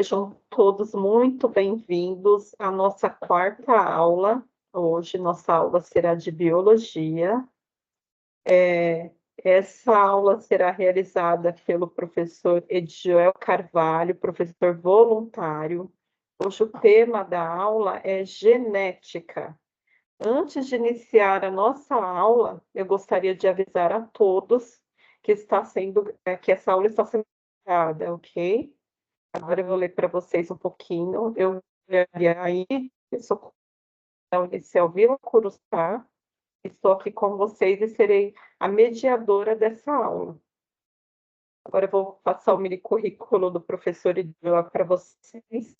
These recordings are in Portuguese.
Sejam todos muito bem-vindos à nossa quarta aula. Hoje, nossa aula será de biologia. Essa aula será realizada pelo professor Edjoel Carvalho, professor voluntário. Hoje, o tema da aula é genética. Antes de iniciar a nossa aula, eu gostaria de avisar a todos que essa aula está sendo gravada, ok? Agora eu vou ler para vocês um pouquinho. Eu aí, eu sou da Unicel Vila Curuçá, estou aqui com vocês e serei a mediadora dessa aula. Agora eu vou passar o mini currículo do professor Edjoel para vocês.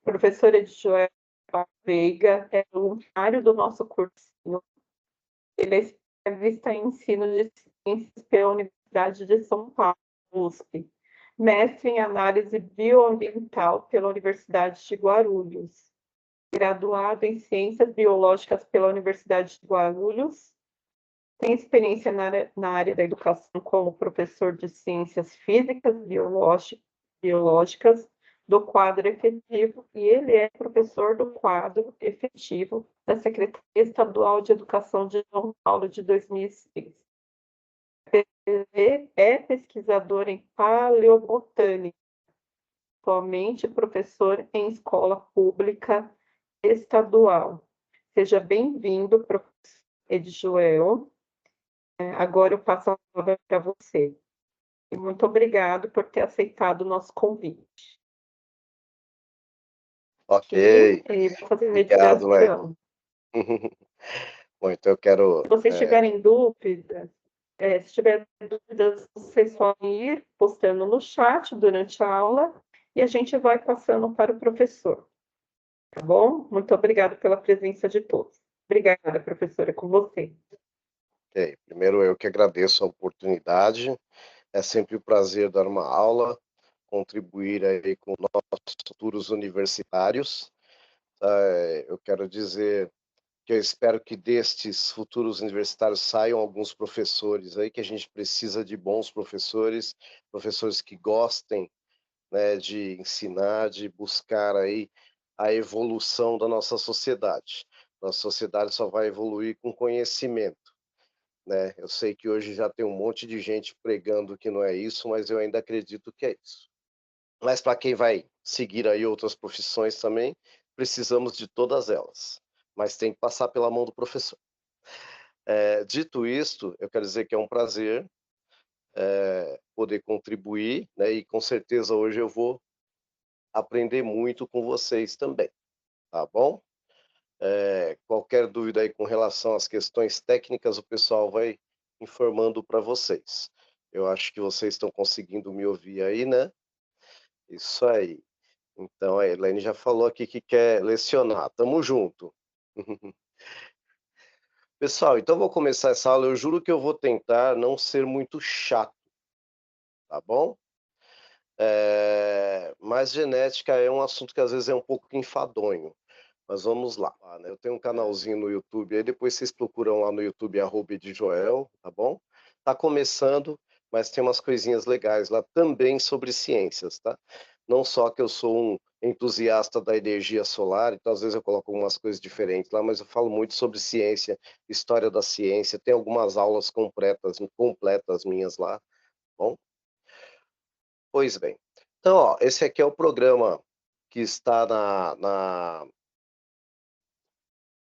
O professor Edjoel Veiga é voluntário do nosso cursinho. Ele é especialista em ensino de ciências pela Universidade de São Paulo, USP. Mestre em análise bioambiental pela Universidade de Guarulhos. Graduado em ciências biológicas pela Universidade de Guarulhos. Tem experiência na área da educação como professor de ciências físicas biológicas do quadro efetivo, e ele é professor do quadro efetivo da Secretaria Estadual de Educação de São Paulo de 2006. É pesquisador em paleobotânica, atualmente professor em escola pública estadual. Seja bem-vindo, professor Edjoel. Agora eu passo a palavra para você. E muito obrigado por ter aceitado o nosso convite. Ok, E vou fazer obrigado, Lé. mediação. Bom, então eu quero... Se vocês tiverem dúvidas, vocês podem ir postando no chat durante a aula e a gente vai passando para o professor. Tá bom? Muito obrigada pela presença de todos. Obrigada, professora, com você. Ok, primeiro eu que agradeço a oportunidade. É sempre um prazer dar uma aula, contribuir aí com nossos futuros universitários. Eu quero dizer que eu espero que destes futuros universitários saiam alguns professores aí, que a gente precisa de bons professores, professores que gostem, né, de ensinar, de buscar aí a evolução da nossa sociedade. Nossa sociedade só vai evoluir com conhecimento, né? Eu sei que hoje já tem um monte de gente pregando que não é isso, mas eu ainda acredito que é isso. Mas para quem vai seguir aí outras profissões também, precisamos de todas elas, mas tem que passar pela mão do professor. Dito isto, eu quero dizer que é um prazer poder contribuir, né? E com certeza hoje eu vou aprender muito com vocês também, tá bom? Qualquer dúvida aí com relação às questões técnicas, o pessoal vai informando para vocês. Eu acho que vocês estão conseguindo me ouvir aí, né? Isso aí. Então, a Elaine já falou aqui que quer lecionar. Tamo junto. Pessoal, então vou começar essa aula. Eu juro que eu vou tentar não ser muito chato, tá bom? Mas genética é um assunto que às vezes é um pouco enfadonho. Mas vamos lá, né? Eu tenho um canalzinho no YouTube, aí depois vocês procuram lá no YouTube, @edjoel, tá bom? Tá começando, mas tem umas coisinhas legais lá também sobre ciências, tá? Não só que eu sou um entusiasta da energia solar, então às vezes eu coloco algumas coisas diferentes lá, mas eu falo muito sobre ciência, história da ciência, tem algumas aulas completas minhas lá, tá bom? Pois bem. Então, ó, esse aqui é o programa que está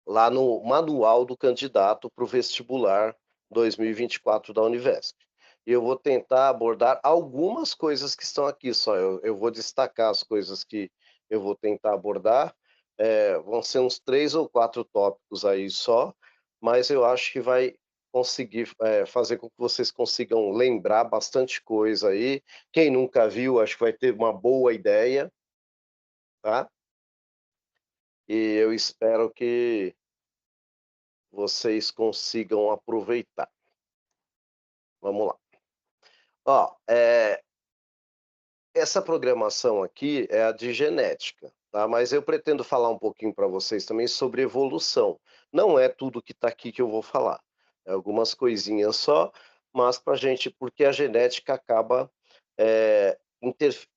lá no manual do candidato para o vestibular 2024 da Univesp. E eu vou tentar abordar algumas coisas que estão aqui só. Eu vou destacar as coisas que eu vou tentar abordar. Vão ser uns 3 ou 4 tópicos aí só, mas eu acho que vai conseguir fazer com que vocês consigam lembrar bastante coisa aí. Quem nunca viu, acho que vai ter uma boa ideia, tá? E eu espero que vocês consigam aproveitar. Vamos lá. Ó, essa programação aqui é a de genética, tá? Mas eu pretendo falar um pouquinho para vocês também sobre evolução. Não é tudo que está aqui que eu vou falar. É algumas coisinhas só, mas para gente, porque a genética acaba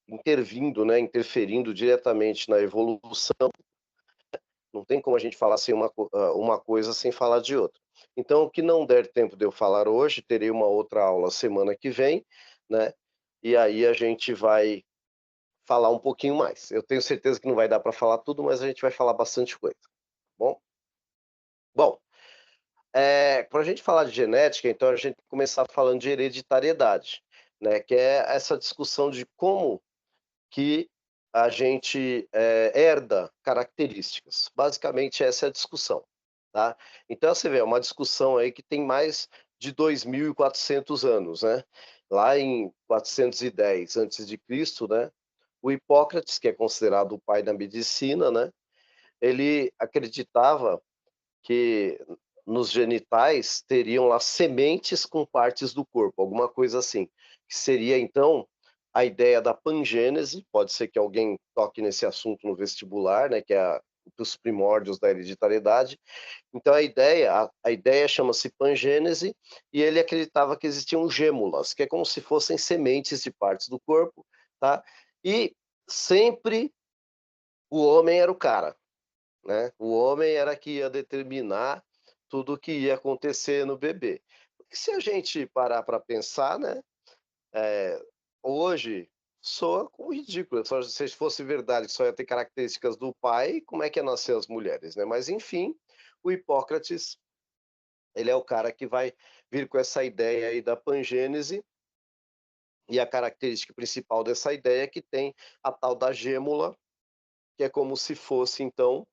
intervindo, né, interferindo diretamente na evolução. Não tem como a gente falar sem uma coisa sem falar de outra. Então, o que não der tempo de eu falar hoje, terei uma outra aula semana que vem, né? E aí a gente vai falar um pouquinho mais. Eu tenho certeza que não vai dar para falar tudo, mas a gente vai falar bastante coisa. Bom, bom, para a gente falar de genética, então a gente começar falando de hereditariedade, né? Que é essa discussão de como que a gente herda características. Basicamente, essa é a discussão. Tá? Então, você vê, é uma discussão aí que tem mais de 2.400 anos. Né? Lá em 410 a.C., né, o Hipócrates, que é considerado o pai da medicina, né, ele acreditava que nos genitais teriam lá sementes com partes do corpo, alguma coisa assim, que seria então a ideia da pangênese. Pode ser que alguém toque nesse assunto no vestibular, né, que é os primórdios da hereditariedade. Então a ideia chama-se pangênese, e ele acreditava que existiam gêmulas, que é como se fossem sementes de partes do corpo, tá? E sempre o homem era o cara, né? O homem era que ia determinar tudo o que ia acontecer no bebê. Porque se a gente parar para pensar, né, é, hoje soa como ridículo. Só se fosse verdade que só ia ter características do pai, como é que ia nascer as mulheres, né? Mas enfim, o Hipócrates, ele é o cara que vai vir com essa ideia aí da pangênese, e a característica principal dessa ideia é que tem a tal da gêmula, que é como se fosse então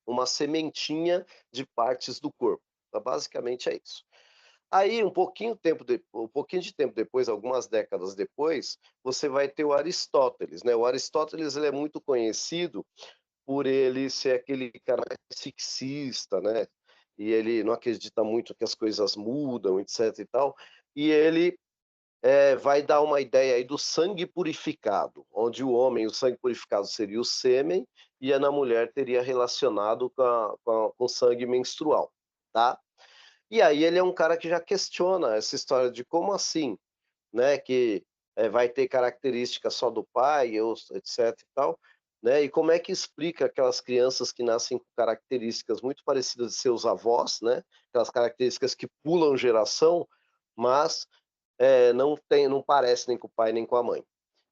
uma sementinha de partes do corpo. Então, basicamente é isso. Aí, um pouquinho de tempo depois, algumas décadas depois, você vai ter o Aristóteles, né? O Aristóteles, ele é muito conhecido por ele ser aquele cara mais fixista, né? E ele não acredita muito que as coisas mudam, etc e tal. E ele vai dar uma ideia aí do sangue purificado, onde o sangue purificado seria o sêmen, e na mulher teria relacionado com o sangue menstrual, tá? E aí ele é um cara que já questiona essa história de como assim, né, que vai ter características só do pai, etc e tal, né? E como é que explica aquelas crianças que nascem com características muito parecidas de seus avós, né? Aquelas características que pulam geração, mas não parece nem com o pai nem com a mãe.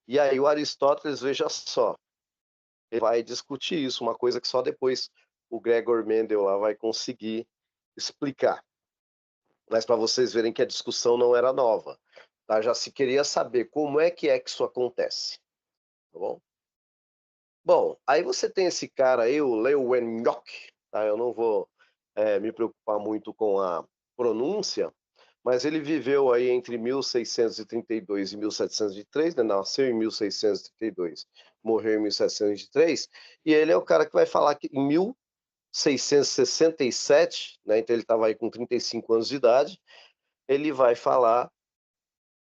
E aí o Aristóteles, veja só, ele vai discutir isso, uma coisa que só depois o Gregor Mendel lá vai conseguir explicar. Mas para vocês verem que a discussão não era nova, tá? Já se queria saber como é que isso acontece, tá bom? Bom, aí você tem esse cara aí, o Leeuwenhoek, tá? Eu não vou me preocupar muito com a pronúncia, mas ele viveu aí entre 1632 e 1703, né? Nasceu em 1632, morreu em 1703, e ele é o cara que vai falar que em 1667, né? Então ele estava aí com 35 anos de idade, ele vai falar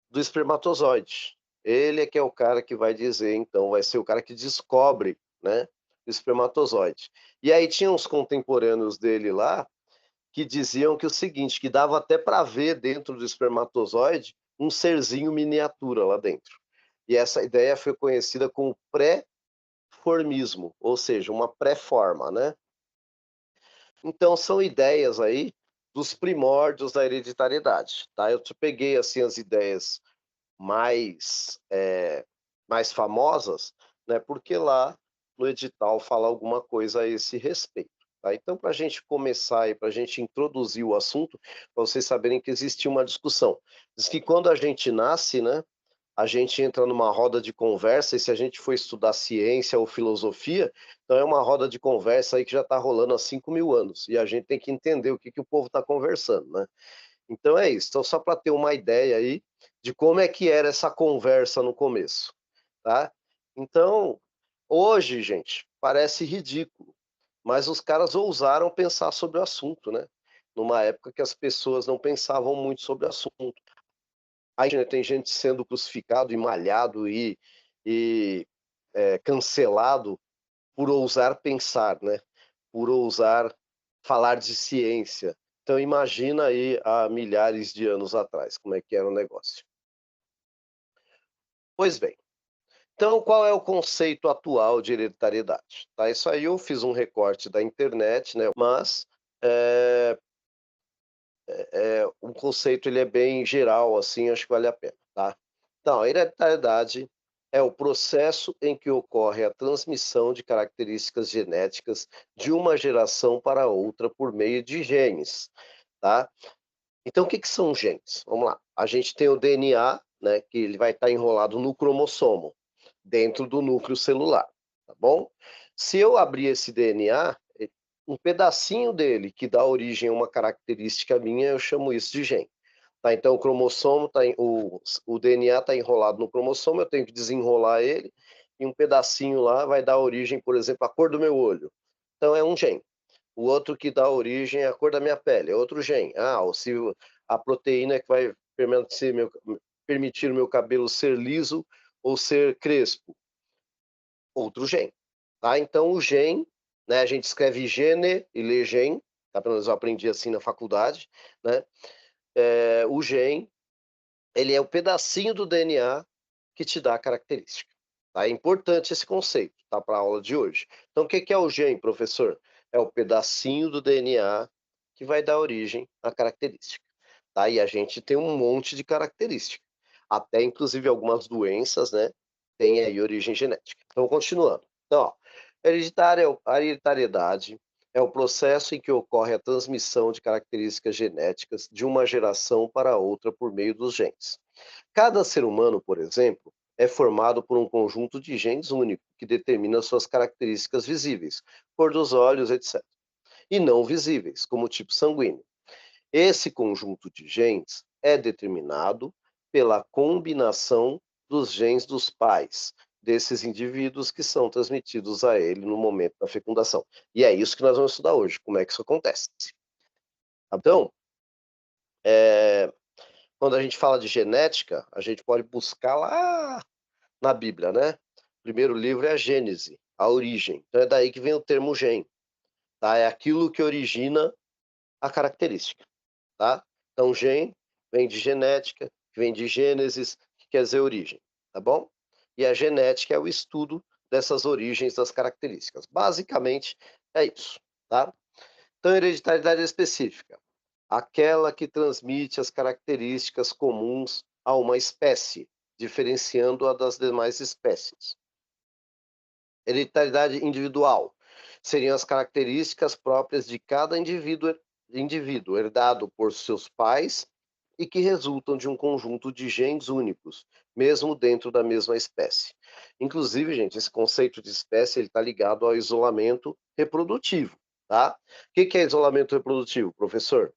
do espermatozoide. Ele é que é o cara que vai dizer, então, vai ser o cara que descobre, né, o espermatozoide. E aí tinha uns contemporâneos dele lá que diziam que o seguinte, que dava até para ver dentro do espermatozoide um serzinho miniatura lá dentro. E essa ideia foi conhecida como pré-formismo, ou seja, uma pré-forma, né? Então são ideias aí dos primórdios da hereditariedade, tá? Eu te peguei assim as ideias mais mais famosas, né? Porque lá no edital fala alguma coisa a esse respeito. Tá? Então, para a gente começar e para a gente introduzir o assunto, para vocês saberem que existe uma discussão. Diz que quando a gente nasce, né, a gente entra numa roda de conversa, e se a gente for estudar ciência ou filosofia, então é uma roda de conversa aí que já está rolando há 5.000 anos, e a gente tem que entender o que o povo está conversando, né? Então é isso. Então, só para ter uma ideia aí de como é que era essa conversa no começo, tá? Então, hoje, gente, parece ridículo, mas os caras ousaram pensar sobre o assunto, né? Numa época que as pessoas não pensavam muito sobre o assunto. Aí, né, tem gente sendo crucificado e malhado e cancelado por ousar pensar, né? Por ousar falar de ciência. Então imagina aí há milhares de anos atrás como é que era o negócio. Pois bem, Então, qual é o conceito atual de hereditariedade? Tá, isso aí eu fiz um recorte da internet, né? Mas é, um conceito ele é bem geral, assim, acho que vale a pena, tá? Então, a hereditariedade é o processo em que ocorre a transmissão de características genéticas de uma geração para outra por meio de genes, tá? Então, o que que são genes? Vamos lá. A gente tem o DNA, né, que ele vai estar enrolado no cromossomo, dentro do núcleo celular, tá bom? Se eu abrir esse DNA, um pedacinho dele que dá origem a uma característica minha, eu chamo isso de gene. Tá, então o cromossomo o DNA está enrolado no cromossomo, eu tenho que desenrolar ele e um pedacinho lá vai dar origem, por exemplo, à cor do meu olho. Então é um gene. O outro que dá origem à cor da minha pele é outro gene. Ah, ou se a proteína que vai permitir o meu cabelo ser liso ou ser crespo, outro gene. Tá? Então o gene, né, a gente escreve gene e lê gene, tá? Pelo menos eu aprendi assim na faculdade, né? O gene, ele é o pedacinho do DNA que te dá a característica. Tá? É importante esse conceito, tá? Para a aula de hoje. Então, o que é o gene, professor? É o pedacinho do DNA que vai dar origem à característica. Tá? E a gente tem um monte de características. Até, inclusive, algumas doenças, né? Têm aí origem genética. Então, continuando. Então, ó, a hereditariedade é o processo em que ocorre a transmissão de características genéticas de uma geração para outra por meio dos genes. Cada ser humano, por exemplo, é formado por um conjunto de genes único que determina suas características visíveis, cor dos olhos, etc., e não visíveis, como o tipo sanguíneo. Esse conjunto de genes é determinado pela combinação dos genes dos pais desses indivíduos que são transmitidos a ele no momento da fecundação. E é isso que nós vamos estudar hoje, como é que isso acontece. Então, é, quando a gente fala de genética, a gente pode buscar lá na Bíblia, né? O primeiro livro é a Gênese, a origem. Então é daí que vem o termo gene, tá? É aquilo que origina a característica, tá? Então gene vem de genética, que vem de Gênesis, que quer dizer origem, tá bom? E a genética é o estudo dessas origens das características. Basicamente é isso, tá? Então hereditariedade específica, aquela que transmite as características comuns a uma espécie, diferenciando-a das demais espécies. Hereditariedade individual seriam as características próprias de cada indivíduo herdado por seus pais e que resultam de um conjunto de genes únicos, mesmo dentro da mesma espécie. Inclusive, gente, esse conceito de espécie está ligado ao isolamento reprodutivo, tá? O que é isolamento reprodutivo, professor?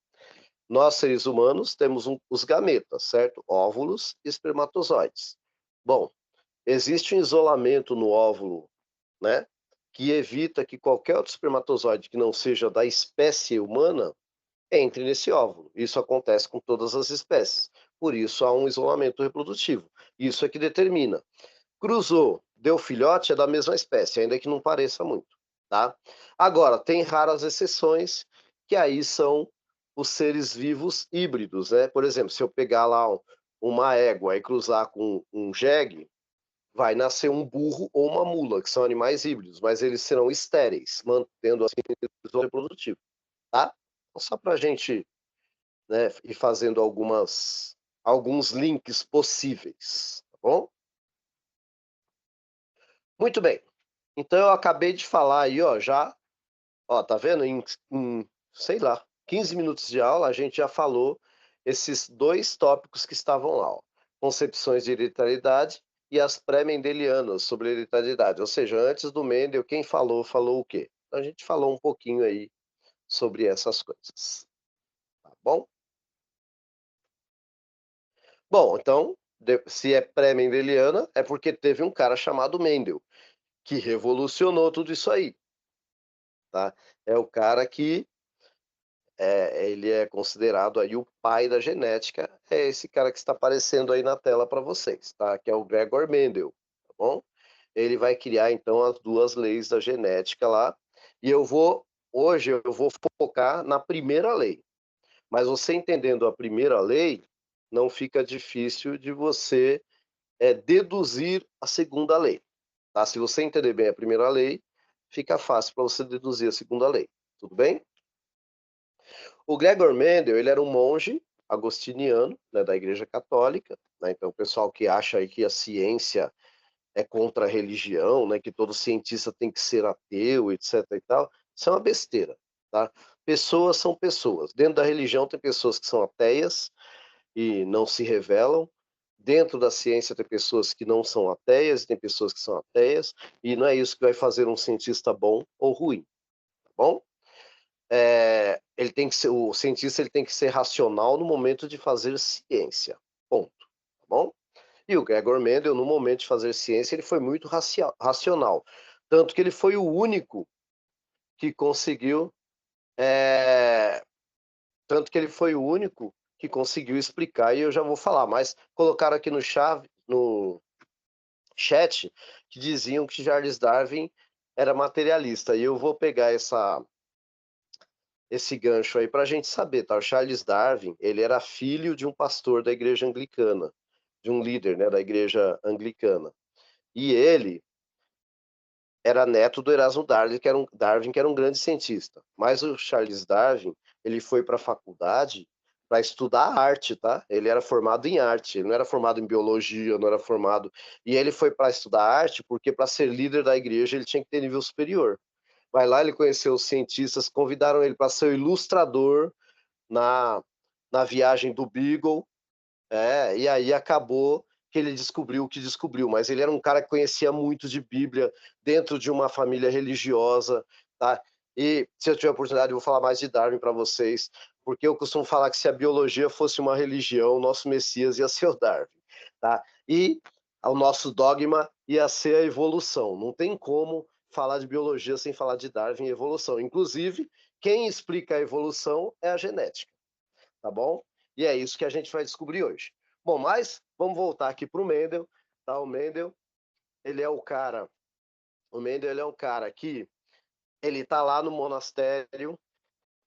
Nós, seres humanos, temos os gametas, certo? Óvulos e espermatozoides. Bom, existe um isolamento no óvulo, né? Que evita que qualquer outro espermatozoide que não seja da espécie humana entre nesse óvulo. Isso acontece com todas as espécies. Por isso há um isolamento reprodutivo. Isso é que determina. Cruzou, deu filhote, é da mesma espécie, ainda que não pareça muito, tá? Agora, tem raras exceções, que aí são os seres vivos híbridos, né? Por exemplo, se eu pegar lá uma égua e cruzar com um jegue, vai nascer um burro ou uma mula, que são animais híbridos, mas eles serão estéreis, mantendo assim o reprodutivo, tá? Então, só para a gente, né, ir fazendo alguns links possíveis, tá bom? Muito bem. Então eu acabei de falar aí, ó, já, ó, tá vendo? Sei lá, 15 minutos de aula a gente já falou esses dois tópicos que estavam lá, ó, concepções de hereditariedade e as pré-mendelianas sobre hereditariedade. Ou seja, antes do Mendel, quem falou, falou o quê? Então a gente falou um pouquinho aí sobre essas coisas, tá bom? Bom, então, se é pré-mendeliana, é porque teve um cara chamado Mendel, que revolucionou tudo isso aí, tá? É o cara que ele é considerado aí o pai da genética, é esse cara que está aparecendo aí na tela para vocês, tá? Que é o Gregor Mendel, tá bom? Ele vai criar então as duas leis da genética lá, e hoje eu vou focar na primeira lei. Mas você entendendo a primeira lei, não fica difícil de você é deduzir a segunda lei. Tá? Se você entender bem a primeira lei, fica fácil para você deduzir a segunda lei. Tudo bem? O Gregor Mendel, ele era um monge agostiniano, né, da Igreja Católica, né? Então, o pessoal que acha aí que a ciência é contra a religião, né, que todo cientista tem que ser ateu, etc e tal, isso é uma besteira, tá? Pessoas são pessoas. Dentro da religião tem pessoas que são ateias e não se revelam. Dentro da ciência tem pessoas que não são ateias, tem pessoas que são ateias, e não é isso que vai fazer um cientista bom ou ruim, tá bom? Ele tem que ser, o cientista ele tem que ser racional no momento de fazer ciência, ponto, tá bom? E o Gregor Mendel, no momento de fazer ciência, ele foi muito racional, tanto que ele foi o único que conseguiu, tanto que ele foi o único que conseguiu explicar, e eu já vou falar, mas colocaram aqui no chat que diziam que Charles Darwin era materialista, e eu vou pegar esse gancho aí para a gente saber, tá? O Charles Darwin, ele era filho de um pastor da igreja anglicana, de um líder, né, da igreja anglicana. E ele era neto do Erasmo Darwin, que era um grande cientista. Mas o Charles Darwin, ele foi para a faculdade para estudar arte, tá? Ele era formado em arte, ele não era formado em biologia, não era formado. E ele foi para estudar arte porque para ser líder da igreja ele tinha que ter nível superior. Vai lá, ele conheceu os cientistas, convidaram ele para ser o ilustrador na, na viagem do Beagle, e aí acabou que ele descobriu o que descobriu, mas ele era um cara que conhecia muito de Bíblia, dentro de uma família religiosa, tá? E se eu tiver oportunidade, eu vou falar mais de Darwin para vocês, porque eu costumo falar que se a biologia fosse uma religião, o nosso Messias ia ser o Darwin, tá? E o nosso dogma ia ser a evolução. Não tem como falar de biologia sem falar de Darwin e evolução. Inclusive, quem explica a evolução é a genética, tá bom? E é isso que a gente vai descobrir hoje. Bom, mas vamos voltar aqui para o Mendel, tá? O Mendel, ele é o Mendel ele é um cara que ele tá lá no monastério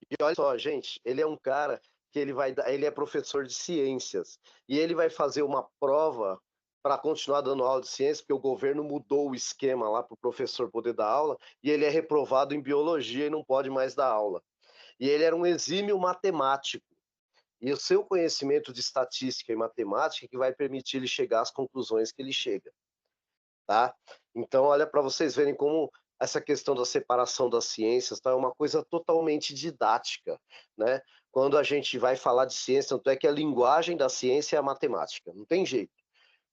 e olha só, gente, ele é um cara que ele é professor de ciências e ele vai fazer uma prova para continuar dando aula de ciência, porque o governo mudou o esquema lá para o professor poder dar aula e ele é reprovado em biologia e não pode mais dar aula. E ele era um exímio matemático. E o seu conhecimento de estatística e matemática que vai permitir ele chegar às conclusões que ele chega, tá? Então, olha para vocês verem como essa questão da separação das ciências tá, é uma coisa totalmente didática, né? Quando a gente vai falar de ciência, tanto é que a linguagem da ciência é a matemática, não tem jeito,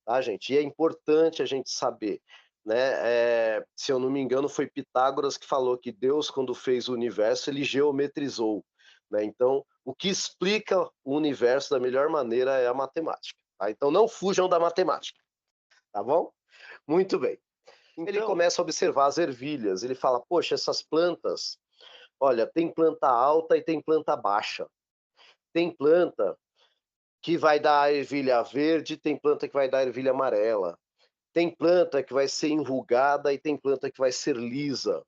tá, gente? E é importante a gente saber, né? Se eu não me engano, foi Pitágoras que falou que Deus, quando fez o universo, ele geometrizou, né? Então, o que explica o universo da melhor maneira é a matemática, tá? Então, não fujam da matemática, tá bom? Muito bem. Então, ele começa a observar as ervilhas. Ele fala: poxa, essas plantas, olha, tem planta alta e tem planta baixa. Tem planta que vai dar ervilha verde, tem planta que vai dar ervilha amarela. Tem planta que vai ser enrugada e tem planta que vai ser lisa.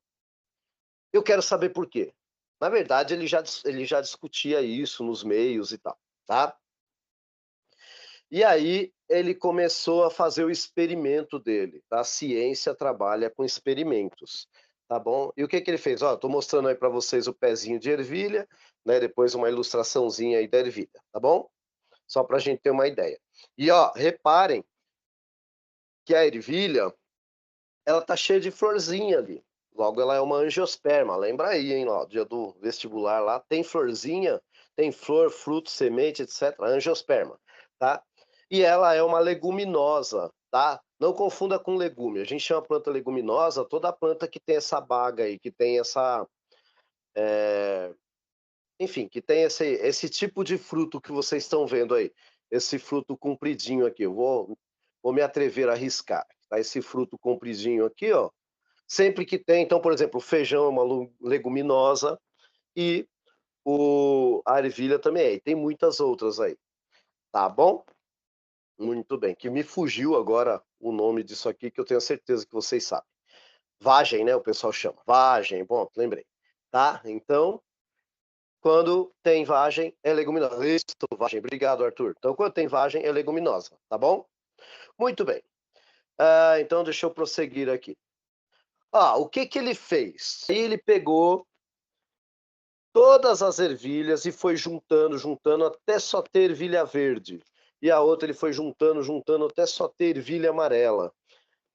Eu quero saber por quê. Na verdade, ele já discutia isso nos meios e tal, tá? E aí ele começou a fazer o experimento dele, tá? A ciência trabalha com experimentos, tá bom? E o que que ele fez? Ó, tô mostrando aí para vocês o pezinho de ervilha, né? Depois uma ilustraçãozinha aí da ervilha, tá bom? Só para a gente ter uma ideia. E ó, reparem que a ervilha, ela tá cheia de florzinha ali. Logo, ela é uma angiosperma. Lembra aí, hein? Ó, dia do vestibular lá, tem florzinha, tem flor, fruto, semente, etc. Angiosperma, tá? E ela é uma leguminosa, tá? Não confunda com legume. A gente chama planta leguminosa toda planta que tem essa baga aí, que tem essa... Enfim, que tem esse tipo de fruto que vocês estão vendo aí. Esse fruto compridinho aqui. Vou me atrever a arriscar. Tá? Esse fruto compridinho aqui, ó. Sempre que tem, então, por exemplo, o feijão é uma leguminosa e a ervilha também é. E tem muitas outras aí. Tá bom? Muito bem. Que me fugiu agora o nome disso aqui, que eu tenho certeza que vocês sabem. Vagem, né? O pessoal chama. Vagem. Bom, lembrei. Tá? Então, quando tem vagem, é leguminosa. Isso, vagem. Obrigado, Arthur. Então, quando tem vagem, é leguminosa. Tá bom? Muito bem. Então, deixa eu prosseguir aqui. O que que ele fez? Ele pegou todas as ervilhas e foi juntando, juntando, até só ter ervilha verde. E a outra ele foi juntando, juntando, até só ter ervilha amarela.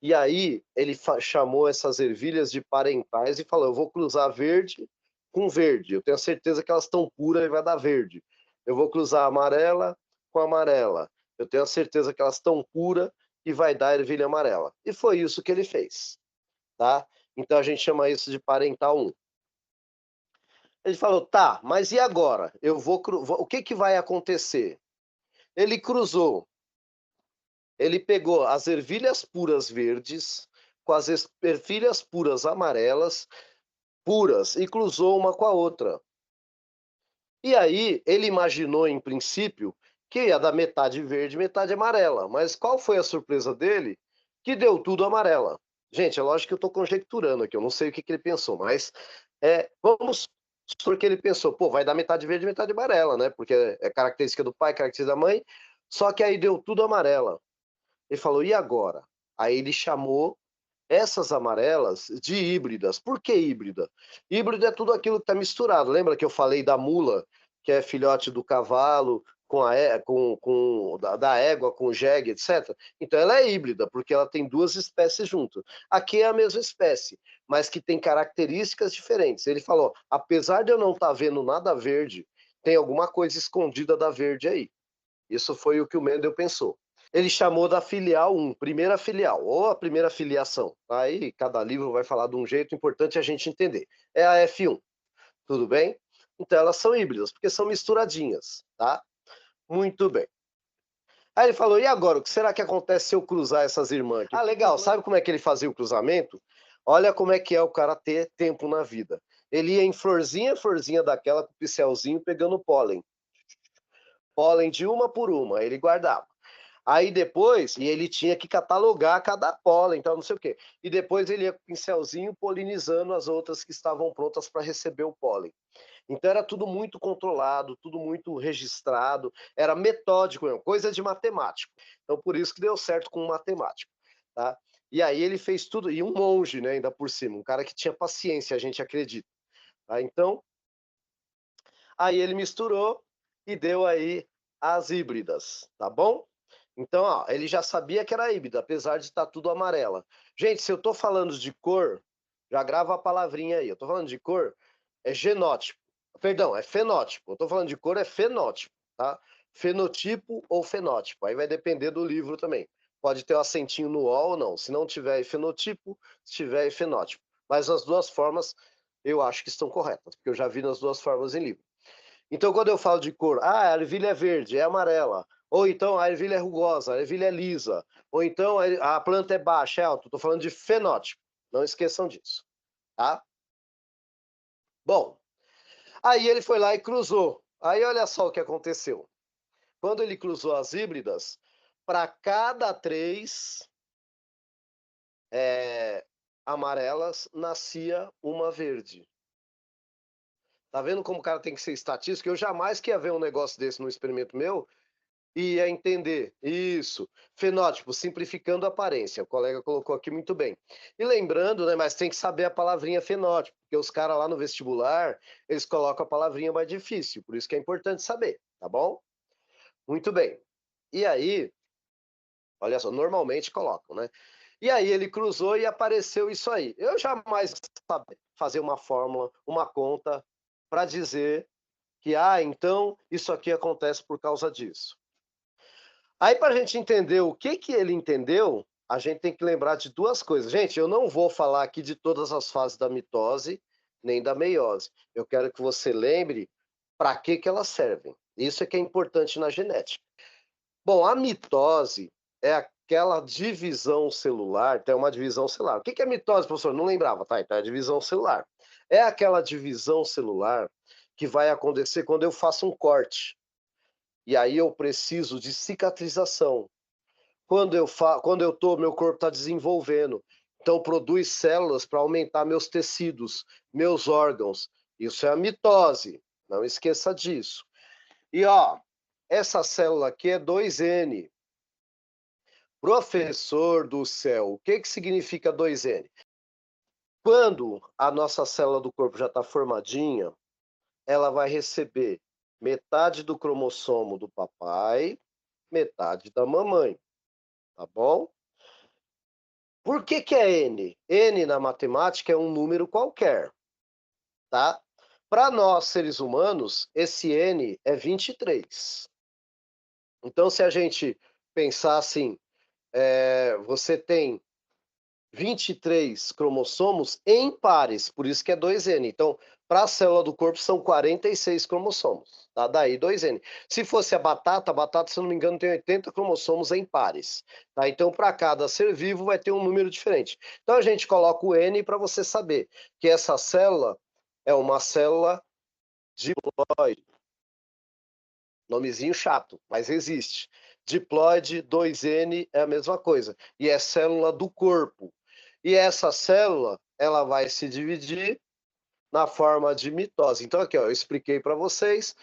E aí ele chamou essas ervilhas de parentais e falou: eu vou cruzar verde com verde. Eu tenho certeza que elas estão puras e vai dar verde. Eu vou cruzar amarela com amarela. Eu tenho certeza que elas estão puras e vai dar ervilha amarela. E foi isso que ele fez, tá? Então a gente chama isso de parental 1. Ele falou: tá, mas e agora? O que que vai acontecer? Ele cruzou. Ele pegou as ervilhas puras verdes com as ervilhas puras amarelas, puras, e cruzou uma com a outra. E aí ele imaginou, em princípio, que ia dar metade verde e metade amarela. Mas qual foi a surpresa dele? Que deu tudo amarela. Gente, é lógico que eu estou conjecturando aqui, eu não sei o que ele pensou, mas vamos supor que ele pensou, pô, vai dar metade verde e metade amarela, né? Porque é característica do pai, característica da mãe, só que aí deu tudo amarela. Ele falou, e agora? Aí ele chamou essas amarelas de híbridas. Por que híbrida? Híbrido é tudo aquilo que está misturado. Lembra que eu falei da mula, que é filhote do cavalo, da égua, com o jegue, etc. Então ela é híbrida, porque ela tem duas espécies juntas. Aqui é a mesma espécie, mas que tem características diferentes. Ele falou, apesar de eu não estar vendo nada verde, tem alguma coisa escondida da verde aí. Isso foi o que o Mendel pensou. Ele chamou da filial 1, primeira filial, ou a primeira filiação. Aí cada livro vai falar de um jeito, importante a gente entender. É a F1, tudo bem? Então elas são híbridas, porque são misturadinhas, tá? Muito bem. Aí ele falou, e agora, o que será que acontece se eu cruzar essas irmãs aqui? Legal, sabe como é que ele fazia o cruzamento? Olha como é que é o cara ter tempo na vida. Ele ia em florzinha, florzinha daquela, com o pincelzinho, pegando pólen. Pólen de uma por uma, ele guardava. Aí depois, e ele tinha que catalogar cada pólen, então não sei o quê. E depois ele ia com o pincelzinho polinizando as outras que estavam prontas para receber o pólen. Então era tudo muito controlado, tudo muito registrado, era metódico mesmo, coisa de matemático. Então por isso que deu certo com um matemático, tá? E aí ele fez tudo, e um monge, né, ainda por cima, um cara que tinha paciência, a gente acredita. Tá? Então, aí ele misturou e deu aí as híbridas, tá bom? Então, ele já sabia que era híbrida, apesar de estar tudo amarela. Gente, se eu estou falando de cor, já grava a palavrinha aí. Eu estou falando de cor, é genótipo. Perdão, é fenótipo. Eu estou falando de cor, é fenótipo, tá? Fenotipo ou fenótipo. Aí vai depender do livro também. Pode ter o acentinho no O ou não. Se não tiver fenotipo, se tiver fenótipo. Mas as duas formas eu acho que estão corretas, porque eu já vi nas duas formas em livro. Então, quando eu falo de cor, a ervilha é verde, é amarela. Ou então a ervilha é rugosa, a ervilha é lisa. Ou então a planta é baixa, é alta. Estou falando de fenótipo. Não esqueçam disso, tá? Bom, aí ele foi lá e cruzou. Aí olha só o que aconteceu. Quando ele cruzou as híbridas, para cada 3 amarelas, nascia uma verde. Tá vendo como o cara tem que ser estatístico? Eu jamais que ia ver um negócio desse no experimento meu e ia entender. Isso. Fenótipo, simplificando a aparência. O colega colocou aqui muito bem. E lembrando, né, mas tem que saber a palavrinha fenótipo, porque os caras lá no vestibular, eles colocam a palavrinha mais difícil, por isso que é importante saber, tá bom? Muito bem. E aí, olha só, normalmente colocam, né? E aí ele cruzou e apareceu isso aí. Eu jamais sabia fazer uma fórmula, uma conta, para dizer que, então, isso aqui acontece por causa disso. Aí, para a gente entender o que ele entendeu, a gente tem que lembrar de duas coisas. Gente, eu não vou falar aqui de todas as fases da mitose, nem da meiose. Eu quero que você lembre para que elas servem. Isso é que é importante na genética. Bom, a mitose é aquela divisão celular, tem uma divisão celular. O que é mitose, professor? Não lembrava, tá? Então é a divisão celular. É aquela divisão celular que vai acontecer quando eu faço um corte. E aí eu preciso de cicatrização. Meu corpo está desenvolvendo. Então produz células para aumentar meus tecidos, meus órgãos. Isso é a mitose. Não esqueça disso. E essa célula aqui é 2N. Professor do céu, o que significa 2N? Quando a nossa célula do corpo já está formadinha, ela vai receber metade do cromossomo do papai, metade da mamãe, tá bom? Por que é N? N na matemática é um número qualquer, tá? Para nós, seres humanos, esse N é 23. Então, se a gente pensar assim, você tem 23 cromossomos em pares, por isso que é 2N. Então, para a célula do corpo são 46 cromossomos, tá? Daí 2N. Se fosse a batata, se eu não me engano, tem 80 cromossomos em pares, tá? Então, para cada ser vivo vai ter um número diferente. Então, a gente coloca o N para você saber que essa célula é uma célula diploide. Nomezinho chato, mas existe. Diploide 2N é a mesma coisa. E é célula do corpo. E essa célula, ela vai se dividir na forma de mitose. Então, aqui, ó, eu expliquei para vocês.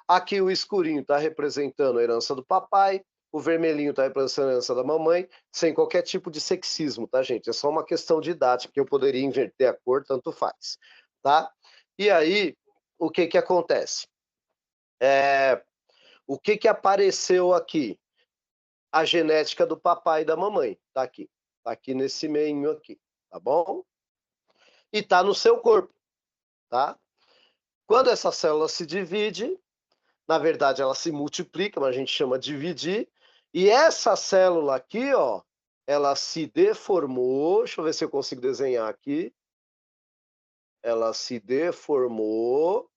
Aqui o escurinho está representando a herança do papai, o vermelhinho está representando a herança da mamãe, sem qualquer tipo de sexismo, tá, gente? É só uma questão de idade, que eu poderia inverter a cor, tanto faz, tá? E aí, o que acontece? O que apareceu aqui? A genética do papai e da mamãe. Tá aqui. Tá aqui nesse meio aqui, tá bom? E tá no seu corpo, tá? Quando essa célula se divide, na verdade ela se multiplica, mas a gente chama de dividir, e essa célula aqui, ó, ela se deformou, deixa eu ver se eu consigo desenhar aqui. Ela se deformou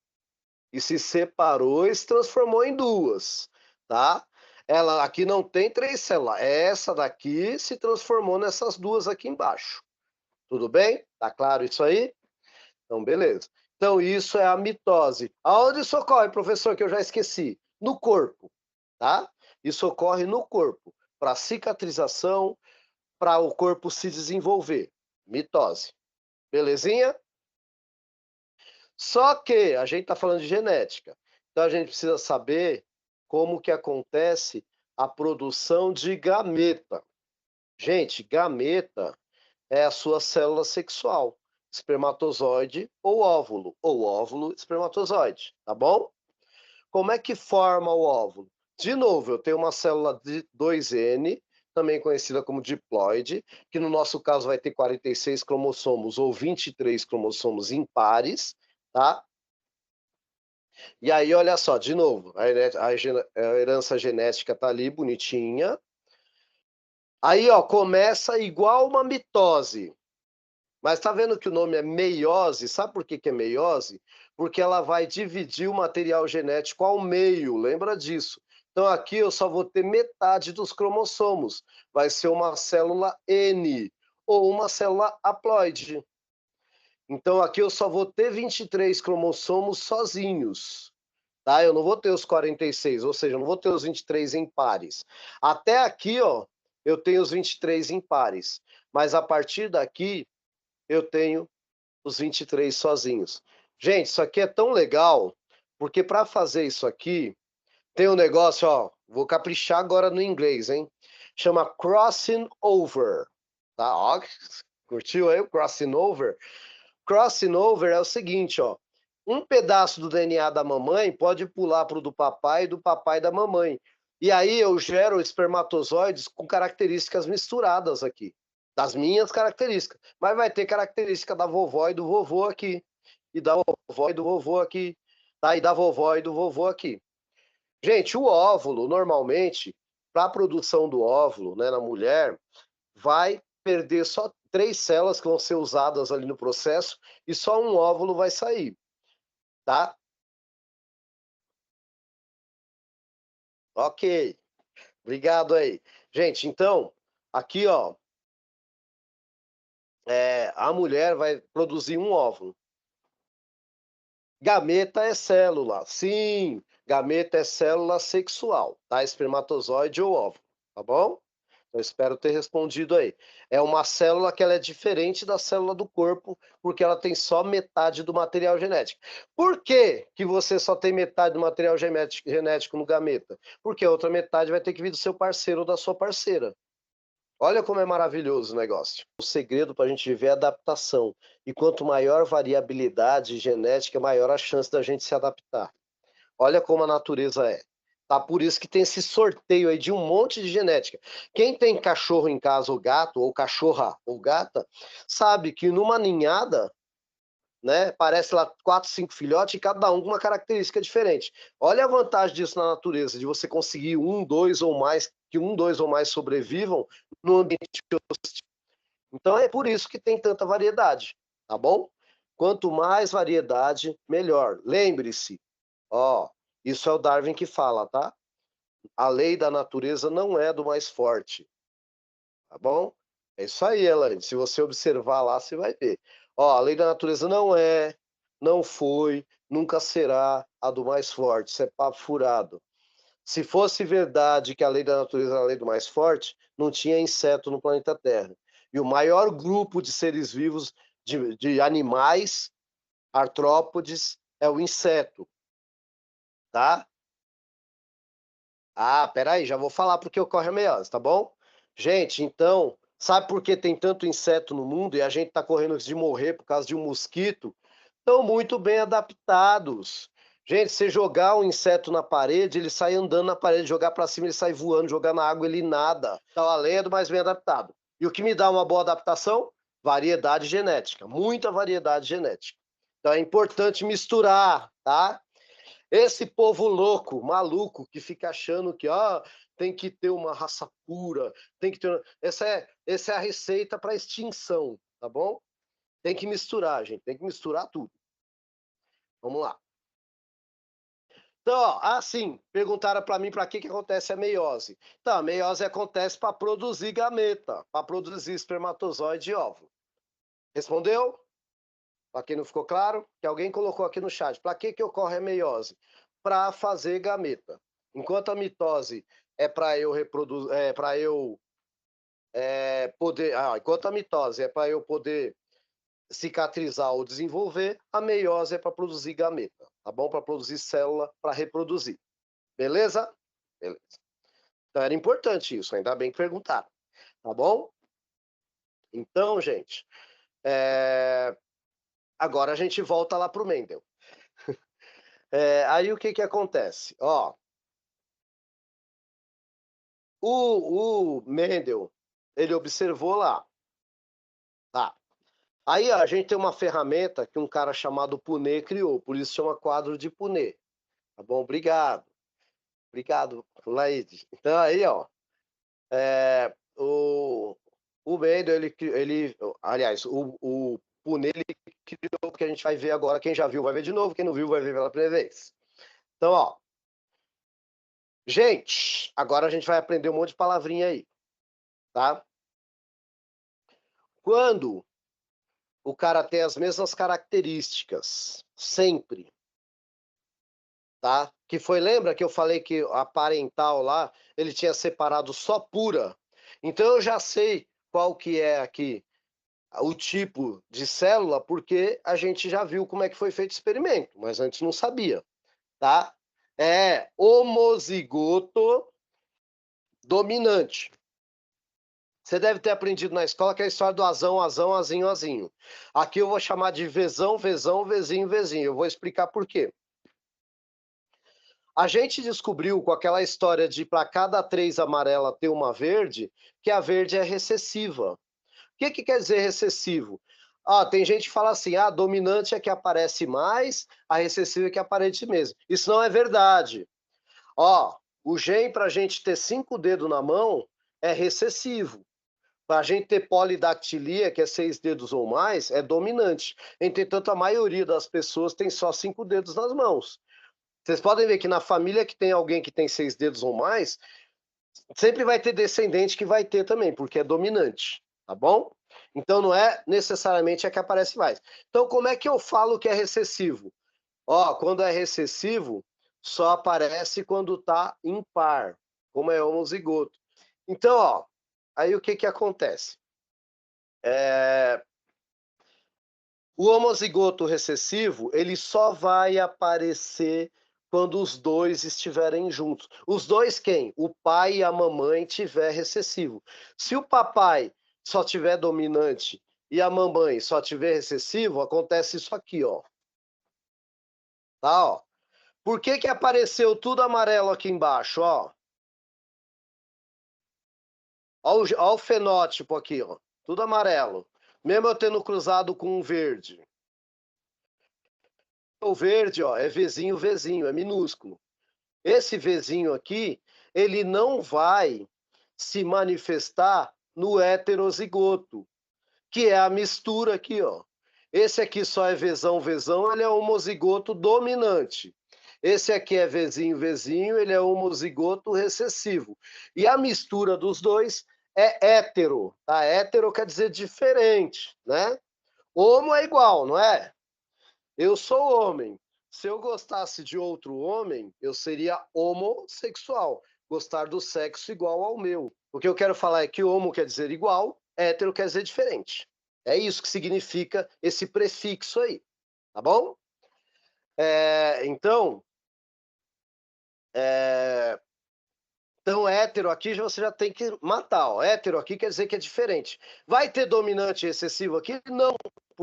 e se separou e se transformou em duas, tá? Ela aqui não tem 3 células, essa daqui se transformou nessas duas aqui embaixo. Tudo bem? Tá claro isso aí? Então, beleza. Então, isso é a mitose. Aonde isso ocorre, professor, que eu já esqueci? No corpo, tá? Isso ocorre no corpo, para cicatrização, para o corpo se desenvolver. Mitose. Belezinha? Só que a gente está falando de genética. Então, a gente precisa saber como que acontece a produção de gameta. Gente, gameta é a sua célula sexual, espermatozoide ou óvulo, espermatozoide, tá bom? Como é que forma o óvulo? De novo, eu tenho uma célula de 2N, também conhecida como diploide, que no nosso caso vai ter 46 cromossomos ou 23 cromossomos impares, tá? E aí, olha só, de novo, a herança genética tá ali, bonitinha. Aí, ó, começa igual uma mitose. Mas tá vendo que o nome é meiose? Sabe por que é meiose? Porque ela vai dividir o material genético ao meio, lembra disso. Então aqui eu só vou ter metade dos cromossomos. Vai ser uma célula N ou uma célula haploide. Então aqui eu só vou ter 23 cromossomos sozinhos. Tá? Eu não vou ter os 46, ou seja, eu não vou ter os 23 em pares. Até aqui, ó, eu tenho os 23 em pares. Mas a partir daqui, eu tenho os 23 sozinhos. Gente, isso aqui é tão legal, porque para fazer isso aqui, tem um negócio, ó, vou caprichar agora no inglês, hein? Chama crossing over, tá? Ó, curtiu aí o crossing over? Crossing over é o seguinte, ó, um pedaço do DNA da mamãe pode pular para o do papai e do papai da mamãe. E aí eu gero espermatozoides com características misturadas aqui, das minhas características. Mas vai ter característica da vovó e do vovô aqui, e da vovó e do vovô aqui, tá? E da vovó e do vovô aqui. Gente, o óvulo, normalmente, para a produção do óvulo, né, na mulher, vai perder só 3 células que vão ser usadas ali no processo e só um óvulo vai sair, tá? Ok, obrigado aí. Gente, então, aqui, ó, a mulher vai produzir um óvulo. Gameta é célula, sim, gameta é célula sexual, tá? Espermatozoide ou óvulo, tá bom? Eu espero ter respondido aí. É uma célula que ela é diferente da célula do corpo, porque ela tem só metade do material genético. Por que que você só tem metade do material genético no gameta? Porque a outra metade vai ter que vir do seu parceiro ou da sua parceira. Olha como é maravilhoso o negócio. O segredo para a gente viver é a adaptação. E quanto maior variabilidade genética, maior a chance da gente se adaptar. Olha como a natureza é. Tá? Por isso que tem esse sorteio aí de um monte de genética. Quem tem cachorro em casa, ou gato, ou cachorra, ou gata, sabe que numa ninhada, né, parece lá 4, 5 filhotes, e cada um com uma característica diferente. Olha a vantagem disso na natureza, de você conseguir um, dois ou mais, que um, dois ou mais sobrevivam no ambiente hostil. Então é por isso que tem tanta variedade, tá bom? Quanto mais variedade, melhor. Lembre-se, ó, isso é o Darwin que fala, tá? A lei da natureza não é do mais forte, tá bom? É isso aí, Elaine. Se você observar lá, você vai ver. Ó, a lei da natureza não é, não foi, nunca será a do mais forte. Isso é papo furado. Se fosse verdade que a lei da natureza era a lei do mais forte, não tinha inseto no planeta Terra. E o maior grupo de seres vivos, de animais, artrópodes, é o inseto, tá? Ah, peraí, já vou falar porque ocorre a meiose, tá bom? Gente, então, sabe por que tem tanto inseto no mundo e a gente tá correndo risco de morrer por causa de um mosquito? Estão muito bem adaptados. Gente, você jogar um inseto na parede, ele sai andando na parede, jogar para cima, ele sai voando, jogar na água, ele nada. Então, além é do mais bem adaptado. E o que me dá uma boa adaptação? Variedade genética, muita variedade genética. Então, é importante misturar, tá? Esse povo louco, maluco, que fica achando que tem que ter uma raça pura, tem que ter. Essa é a receita para extinção, tá bom? Tem que misturar, gente, tem que misturar tudo. Vamos lá. Então, ó, assim, perguntaram para mim para que acontece a meiose. Então, a meiose acontece para produzir gameta, para produzir espermatozoide e óvulo. Respondeu? Para quem não ficou claro, que alguém colocou aqui no chat. Para que ocorre a meiose? Para fazer gameta. Enquanto a mitose é para eu reproduzir, para eu poder, enquanto a mitose é para eu poder cicatrizar ou desenvolver, a meiose é para produzir gameta, tá bom? Para produzir célula para reproduzir. Beleza? Beleza. Então era importante isso, ainda bem que perguntaram, tá bom? Então, gente, agora a gente volta lá para o Mendel. Aí o que acontece? Ó, o Mendel, ele observou lá, tá? Aí ó, a gente tem uma ferramenta que um cara chamado Punnett criou, por isso chama quadro de Punnett, tá bom? Obrigado, obrigado, Laide. Então aí, ó, o Mendel, aliás, o Punnett, ele criou o que a gente vai ver agora, quem já viu vai ver de novo, quem não viu vai ver pela primeira vez. Então, ó, gente, agora a gente vai aprender um monte de palavrinha aí, tá? Quando o cara tem as mesmas características, sempre, tá? Que foi, lembra que eu falei que a parental lá, ele tinha separado só pura? Então eu já sei qual que é aqui o tipo de célula, porque a gente já viu como é que foi feito o experimento, mas antes não sabia, tá? É homozigoto dominante. Você deve ter aprendido na escola que é a história do azão, azão, azinho, azinho. Aqui eu vou chamar de vezão, vezão, vezinho, vezinho. Eu vou explicar por quê. A gente descobriu com aquela história de para cada 3 amarela ter uma verde, que a verde é recessiva. O que quer dizer recessivo? Tem gente que fala assim, a dominante é que aparece mais, a recessiva é que aparece menos. Isso não é verdade. O gene para a gente ter 5 dedos na mão é recessivo. Para a gente ter polidactilia, que é 6 dedos ou mais, é dominante. Entretanto, a maioria das pessoas tem só 5 dedos nas mãos. Vocês podem ver que na família que tem alguém que tem 6 dedos ou mais, sempre vai ter descendente que vai ter também, porque é dominante, tá bom? Então não é necessariamente a que aparece mais. Então como é que eu falo que é recessivo? Quando é recessivo, só aparece quando está impar, como é homozigoto. Então, aí o que acontece? O homozigoto recessivo, ele só vai aparecer quando os dois estiverem juntos. Os dois quem? O pai e a mamãe tiver recessivo. Se o papai só tiver dominante e a mamãe só tiver recessivo, acontece isso aqui, ó. Tá, ó. Por que que apareceu tudo amarelo aqui embaixo, ó? Ó o fenótipo aqui, ó. Tudo amarelo. Mesmo eu tendo cruzado com um verde. O verde, ó, é Vzinho, Vzinho, é minúsculo. Esse Vzinho aqui, ele não vai se manifestar no heterozigoto, que é a mistura aqui, ó. Esse aqui só é Vzão, Vzão, ele é homozigoto dominante. Esse aqui é Vzinho, Vzinho, ele é homozigoto recessivo. E a mistura dos dois é hétero, tá? Hétero quer dizer diferente, né? Homo é igual, não é? Eu sou homem. Se eu gostasse de outro homem, eu seria homossexual. Gostar do sexo igual ao meu. O que eu quero falar é que homo quer dizer igual, hétero quer dizer diferente. É isso que significa esse prefixo aí, tá bom? Então, hétero aqui você já tem que matar. Ó. Hétero aqui quer dizer que é diferente. Vai ter dominante e excessivo aqui? Não,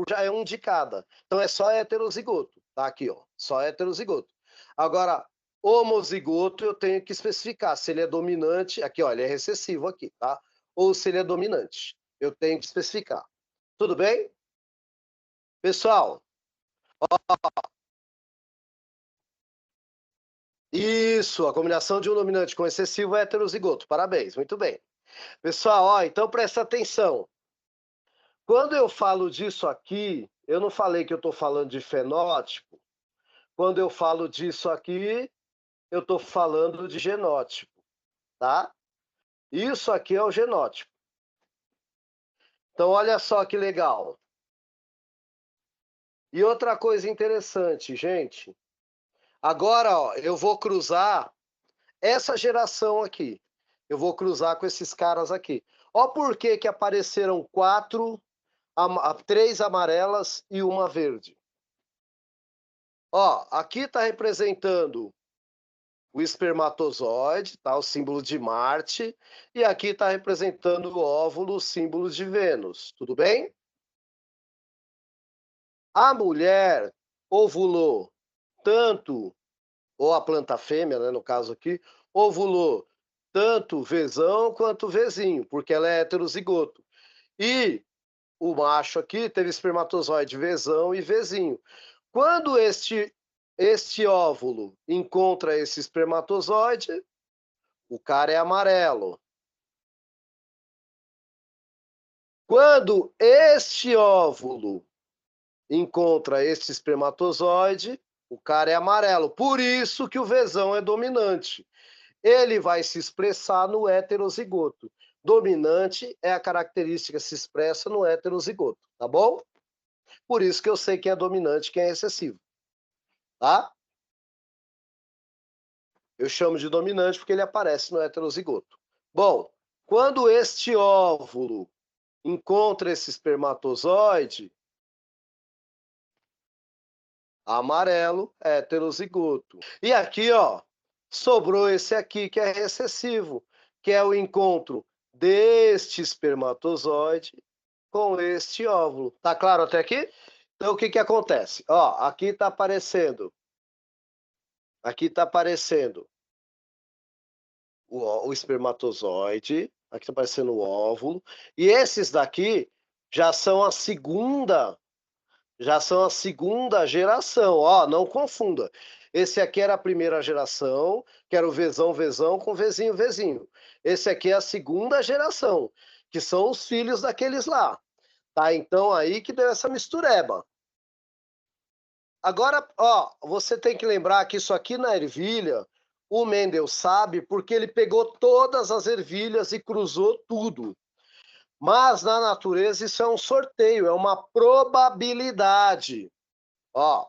já é um de cada. Então é só heterozigoto. Tá aqui, ó. Só heterozigoto. Agora, homozigoto eu tenho que especificar se ele é dominante. Aqui, ó, ele é recessivo aqui, tá? Ou se ele é dominante. Eu tenho que especificar. Tudo bem? Pessoal, isso, a combinação de um dominante com excessivo é heterozigoto. Parabéns, muito bem. Pessoal, ó, então presta atenção. Quando eu falo disso aqui, eu não falei que eu estou falando de fenótipo. Quando eu falo disso aqui, eu estou falando de genótipo, tá? Isso aqui é o genótipo. Então, olha só que legal. E outra coisa interessante, gente. Agora, ó, eu vou cruzar essa geração aqui. Eu vou cruzar com esses caras aqui. Ó por que que apareceram 3 amarelas e uma verde. Ó, aqui está representando o espermatozoide, tá? O símbolo de Marte. E aqui está representando o óvulo, o símbolo de Vênus. Tudo bem? A mulher ovulou tanto, ou a planta fêmea, né, no caso aqui, ovulou tanto Vzão quanto Vzinho, porque ela é heterozigoto. E o macho aqui teve espermatozoide Vzão e Vzinho. Quando este óvulo encontra esse espermatozoide, o cara é amarelo. Quando este óvulo encontra este espermatozoide, o cara é amarelo. Por isso que o Vzão é dominante. Ele vai se expressar no heterozigoto. Dominante é a característica que se expressa no heterozigoto, tá bom? Por isso que eu sei quem é dominante e quem é excessivo, tá? Eu chamo de dominante porque ele aparece no heterozigoto. Bom, quando este óvulo encontra esse espermatozoide, amarelo, heterozigoto. E aqui, ó, sobrou esse aqui que é recessivo, que é o encontro deste espermatozoide com este óvulo. Tá claro até aqui? Então, o que que acontece? Ó, aqui está aparecendo o espermatozoide, aqui está aparecendo o óvulo, e esses daqui já são a segunda geração, ó, não confunda. Esse aqui era a primeira geração, que era o Vzão, Vzão com Vzinho, Vzinho. Esse aqui é a segunda geração, que são os filhos daqueles lá. Tá? Então aí que deu essa mistureba. Agora, ó, você tem que lembrar que isso aqui na ervilha, o Mendel sabe porque ele pegou todas as ervilhas e cruzou tudo. Mas na natureza isso é um sorteio, é uma probabilidade. Ó,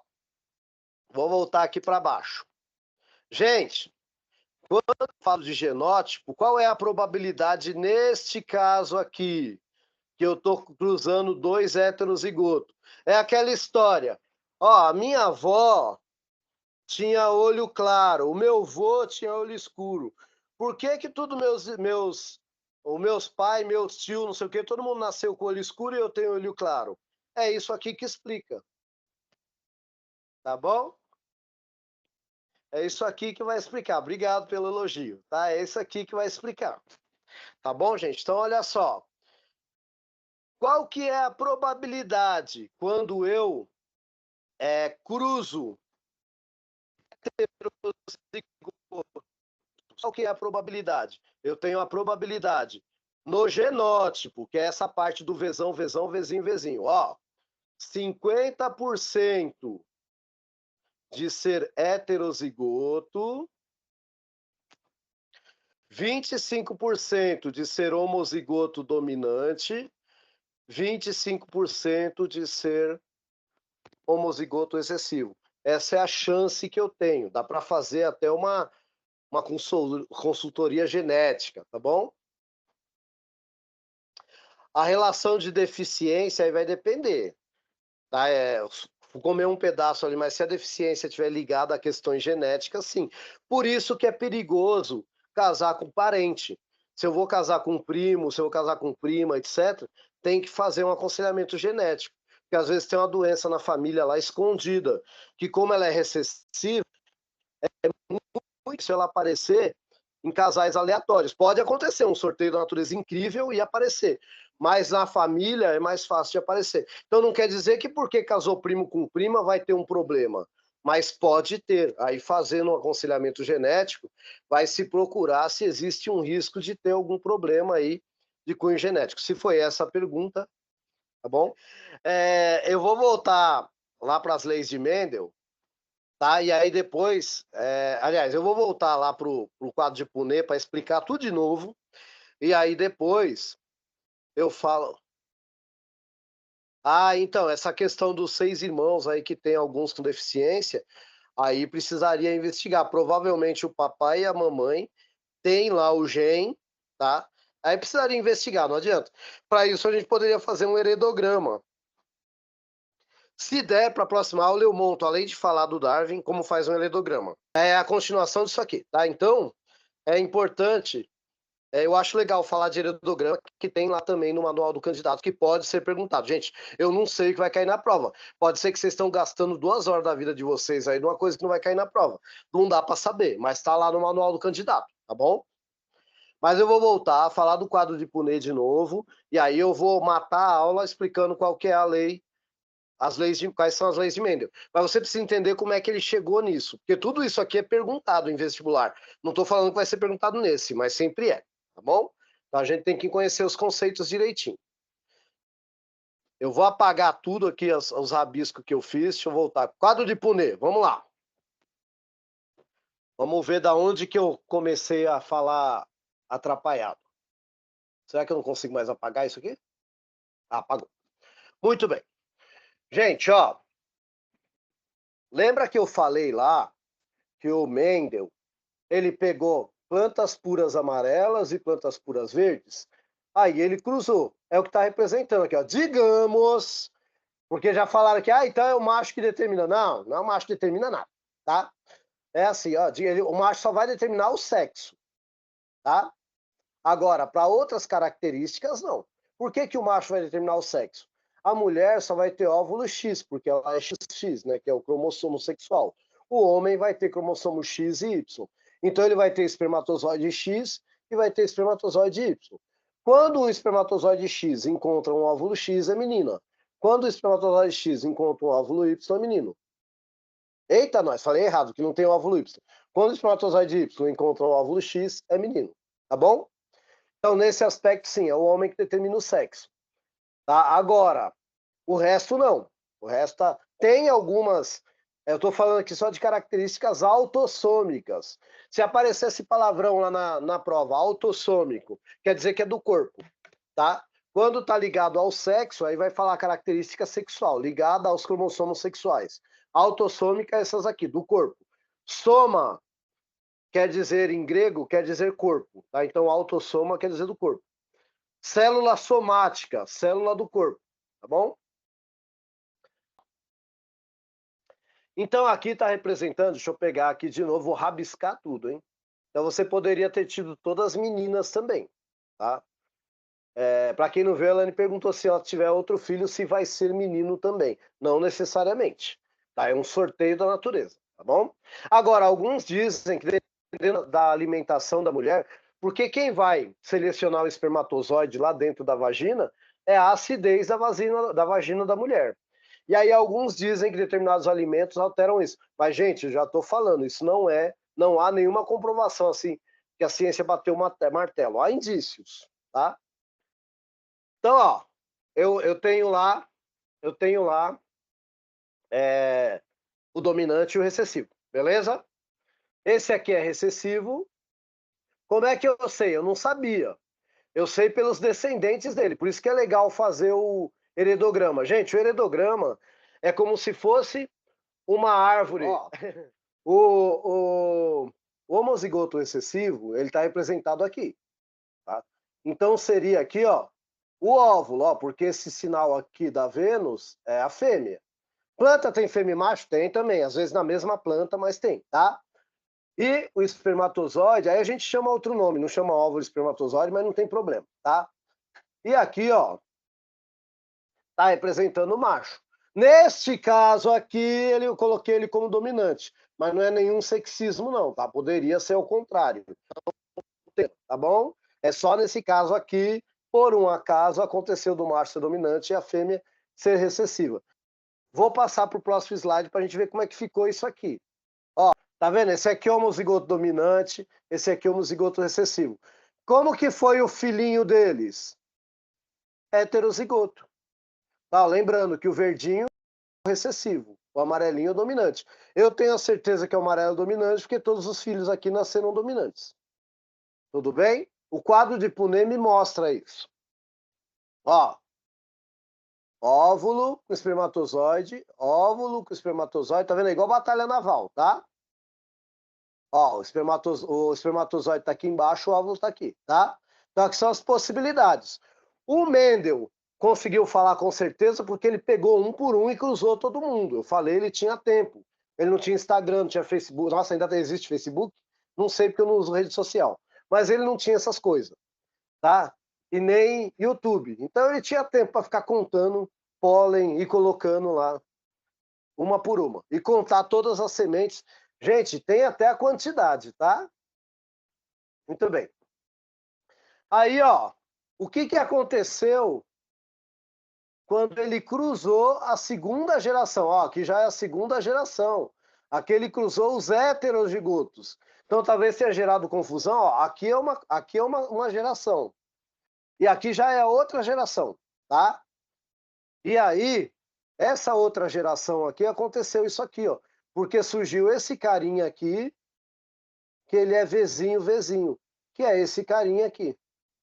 vou voltar aqui para baixo. Gente, quando eu falo de genótipo, qual é a probabilidade neste caso aqui? Que eu estou cruzando 2 heterozigotos. É aquela história. Ó, a minha avó tinha olho claro. O meu avô tinha olho escuro. Por que que tudo meus pais, meus tios, não sei o quê, todo mundo nasceu com olho escuro e eu tenho olho claro? É isso aqui que explica. Tá bom? É isso aqui que vai explicar. Obrigado pelo elogio, tá? É isso aqui que vai explicar. Tá bom, gente? Então, olha só. Qual que é a probabilidade quando eu cruzo heterozigoto? Qual que é a probabilidade? Eu tenho a probabilidade no genótipo, que é essa parte do vezão, vezão, vezinho, vezinho. Ó, 50% de ser heterozigoto, 25% de ser homozigoto dominante, 25% de ser homozigoto excessivo. Essa é a chance que eu tenho. Dá para fazer até uma consultoria genética, tá bom? A relação de deficiência aí vai depender. Tá? Vou comer um pedaço ali, mas se a deficiência estiver ligada a questões genéticas, sim. Por isso que é perigoso casar com parente. Se eu vou casar com um primo, se eu vou casar com prima, etc., tem que fazer um aconselhamento genético. Porque às vezes tem uma doença na família lá escondida, que como ela é recessiva, é muito difícil ela aparecer em casais aleatórios. Pode acontecer um sorteio da natureza incrível e aparecer, mas na família é mais fácil de aparecer. Então não quer dizer que porque casou primo com prima vai ter um problema, mas pode ter. Aí fazendo um aconselhamento genético, vai se procurar se existe um risco de ter algum problema aí de cunho genético. Se foi essa a pergunta, tá bom? Eu vou voltar lá para as leis de Mendel, tá? E aí depois, aliás, eu vou voltar lá pro quadro de Punnett para explicar tudo de novo. E aí depois eu falo. Ah, então, essa questão dos 6 irmãos aí que tem alguns com deficiência, aí precisaria investigar. Provavelmente o papai e a mamãe têm lá o gene, tá? Aí precisaria investigar, não adianta. Para isso a gente poderia fazer um heredograma. Se der para a próxima aula, eu monto, além de falar do Darwin, como faz um heredograma. É a continuação disso aqui, tá? Então, é importante, eu acho legal falar de heredograma, que tem lá também no manual do candidato, que pode ser perguntado. Gente, eu não sei o que vai cair na prova. Pode ser que vocês estão gastando 2 horas da vida de vocês aí numa coisa que não vai cair na prova. Não dá para saber, mas está lá no manual do candidato, tá bom? Mas eu vou voltar a falar do quadro de Punnett de novo, e aí eu vou matar a aula explicando qual que é a lei, quais são as leis de Mendel. Mas você precisa entender como é que ele chegou nisso, porque tudo isso aqui é perguntado em vestibular. Não estou falando que vai ser perguntado nesse, mas sempre é, tá bom? Então a gente tem que conhecer os conceitos direitinho. Eu vou apagar tudo aqui, os rabiscos que eu fiz, deixa eu voltar. Quadro de Punnett, vamos lá. Vamos ver da onde que eu comecei a falar atrapalhado. Será que eu não consigo mais apagar isso aqui? Ah, apagou. Muito bem. Gente, ó, lembra que eu falei lá que o Mendel, ele pegou plantas puras amarelas e plantas puras verdes, aí ele cruzou. É o que está representando aqui, ó. Digamos, porque já falaram que, então é o macho que determina. Não, não é o macho que determina nada, tá? É assim, ó, o macho só vai determinar o sexo, tá? Agora, para outras características, não. Por que que o macho vai determinar o sexo? A mulher só vai ter óvulo X, porque ela é XX, né, que é o cromossomo sexual. O homem vai ter cromossomo X e Y. Então ele vai ter espermatozoide X e vai ter espermatozoide Y. Quando o espermatozoide X encontra um óvulo X, é menina. Quando o espermatozoide X encontra um óvulo Y, é menino. Eita, nós, falei errado, que não tem óvulo Y. Quando o espermatozoide Y encontra um óvulo X, é menino. Tá bom? Então, nesse aspecto, sim, é o homem que determina o sexo. Tá? Agora, o resto não. O resto tem algumas. Eu estou falando aqui só de características autossômicas. Se aparecer esse palavrão lá na prova, autossômico, quer dizer que é do corpo. Tá? Quando está ligado ao sexo, aí vai falar característica sexual, ligada aos cromossomos sexuais. Autossômica, essas aqui, do corpo. Soma quer dizer, em grego, quer dizer corpo. Tá? Então, autossoma quer dizer do corpo. Célula somática, célula do corpo, tá bom? Então, aqui está representando, deixa eu pegar aqui de novo, vou rabiscar tudo, hein? Então, você poderia ter tido todas as meninas também, tá? Para quem não viu, a Elaine perguntou se ela tiver outro filho, se vai ser menino também. Não necessariamente, tá? É um sorteio da natureza, tá bom? Agora, alguns dizem que dependendo da alimentação da mulher, porque quem vai selecionar o espermatozoide lá dentro da vagina é a acidez da vagina da mulher. E aí alguns dizem que determinados alimentos alteram isso. Mas, gente, eu já estou falando, isso não há nenhuma comprovação assim que a ciência bateu martelo. Há indícios, tá? Então, ó, eu tenho lá o dominante e o recessivo, beleza? Esse aqui é recessivo. Como é que eu sei? Eu não sabia. Eu sei pelos descendentes dele. Por isso que é legal fazer o heredograma. Gente, o heredograma é como se fosse uma árvore. Ó, o homozigoto recessivo, ele está representado aqui. Tá? Então seria aqui, ó, o óvulo, ó, porque esse sinal aqui da Vênus é a fêmea. Planta tem fêmea e macho? Tem também, às vezes na mesma planta, mas tem, tá? E o espermatozoide, aí a gente chama outro nome, não chama óvulo espermatozoide, mas não tem problema, tá? E aqui, ó, tá representando o macho. Neste caso aqui, eu coloquei ele como dominante, mas não é nenhum sexismo não, tá? Poderia ser o contrário, tá bom? É só nesse caso aqui, por um acaso, aconteceu do macho ser dominante e a fêmea ser recessiva. Vou passar para o próximo slide para a gente ver como é que ficou isso aqui. Ó, tá vendo? Esse aqui é o homozigoto dominante, esse aqui é o homozigoto recessivo. Como que foi o filhinho deles? Heterozigoto. Tá, lembrando que o verdinho é o recessivo, o amarelinho é o dominante. Eu tenho a certeza que é o amarelo dominante porque todos os filhos aqui nasceram dominantes. Tudo bem? O quadro de Punnett me mostra isso. Ó, óvulo com espermatozoide, tá vendo? É igual batalha naval, tá? Ó, o espermatozoide tá aqui embaixo, o óvulo tá aqui, tá? Então, aqui são as possibilidades. O Mendel conseguiu falar com certeza porque ele pegou um por um e cruzou todo mundo. Eu falei, ele tinha tempo. Ele não tinha Instagram, não tinha Facebook. Nossa, ainda existe Facebook? Não sei porque eu não uso rede social. Mas ele não tinha essas coisas, tá? E nem YouTube. Então ele tinha tempo para ficar contando pólen e colocando lá uma por uma. E contar todas as sementes. Gente, tem até a quantidade, tá? Muito bem. Aí, ó, o que aconteceu quando ele cruzou a segunda geração? Ó, aqui já é a segunda geração. Aqui ele cruzou os heterozigotos. Então, talvez tenha gerado confusão. Ó, aqui é uma geração. E aqui já é outra geração, tá? E aí, essa outra geração aqui, aconteceu isso aqui, ó. Porque surgiu esse carinha aqui, que ele é Vzinho, que é esse carinha aqui,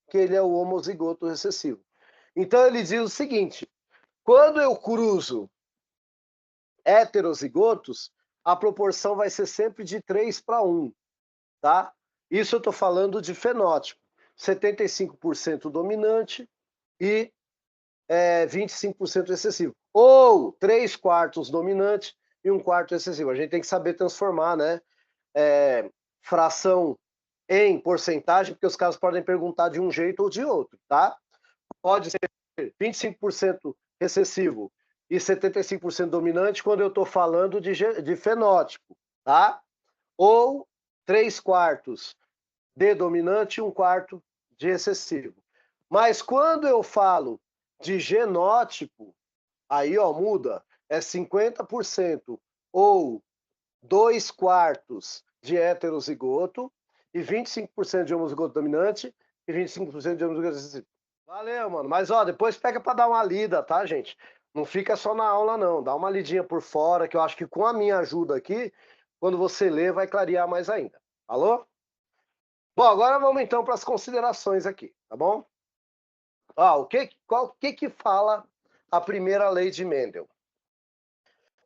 que ele é o homozigoto recessivo. Então ele diz o seguinte, quando eu cruzo heterozigotos, a proporção vai ser sempre de 3:1, tá? Isso eu estou falando de fenótipo. 75% dominante e 25% excessivo. Ou 3/4 dominante e 1/4 excessivo. A gente tem que saber transformar, né? Fração em porcentagem, porque os caras podem perguntar de um jeito ou de outro, tá? Pode ser 25% recessivo e 75% dominante quando eu estou falando de fenótipo, tá? Ou 3/4 de dominante e 1/4 de excessivo. Mas quando eu falo de genótipo, aí ó, muda, é 50% ou 2/4 de heterozigoto e 25% de homozigoto dominante e 25% de homozigoto recessivo. Valeu, mano. Mas ó, depois pega para dar uma lida, tá, gente? Não fica só na aula, não. Dá uma lidinha por fora, que eu acho que com a minha ajuda aqui, quando você ler, vai clarear mais ainda. Alô? Bom, agora vamos então para as considerações aqui, tá bom? Ó, o que fala a primeira lei de Mendel?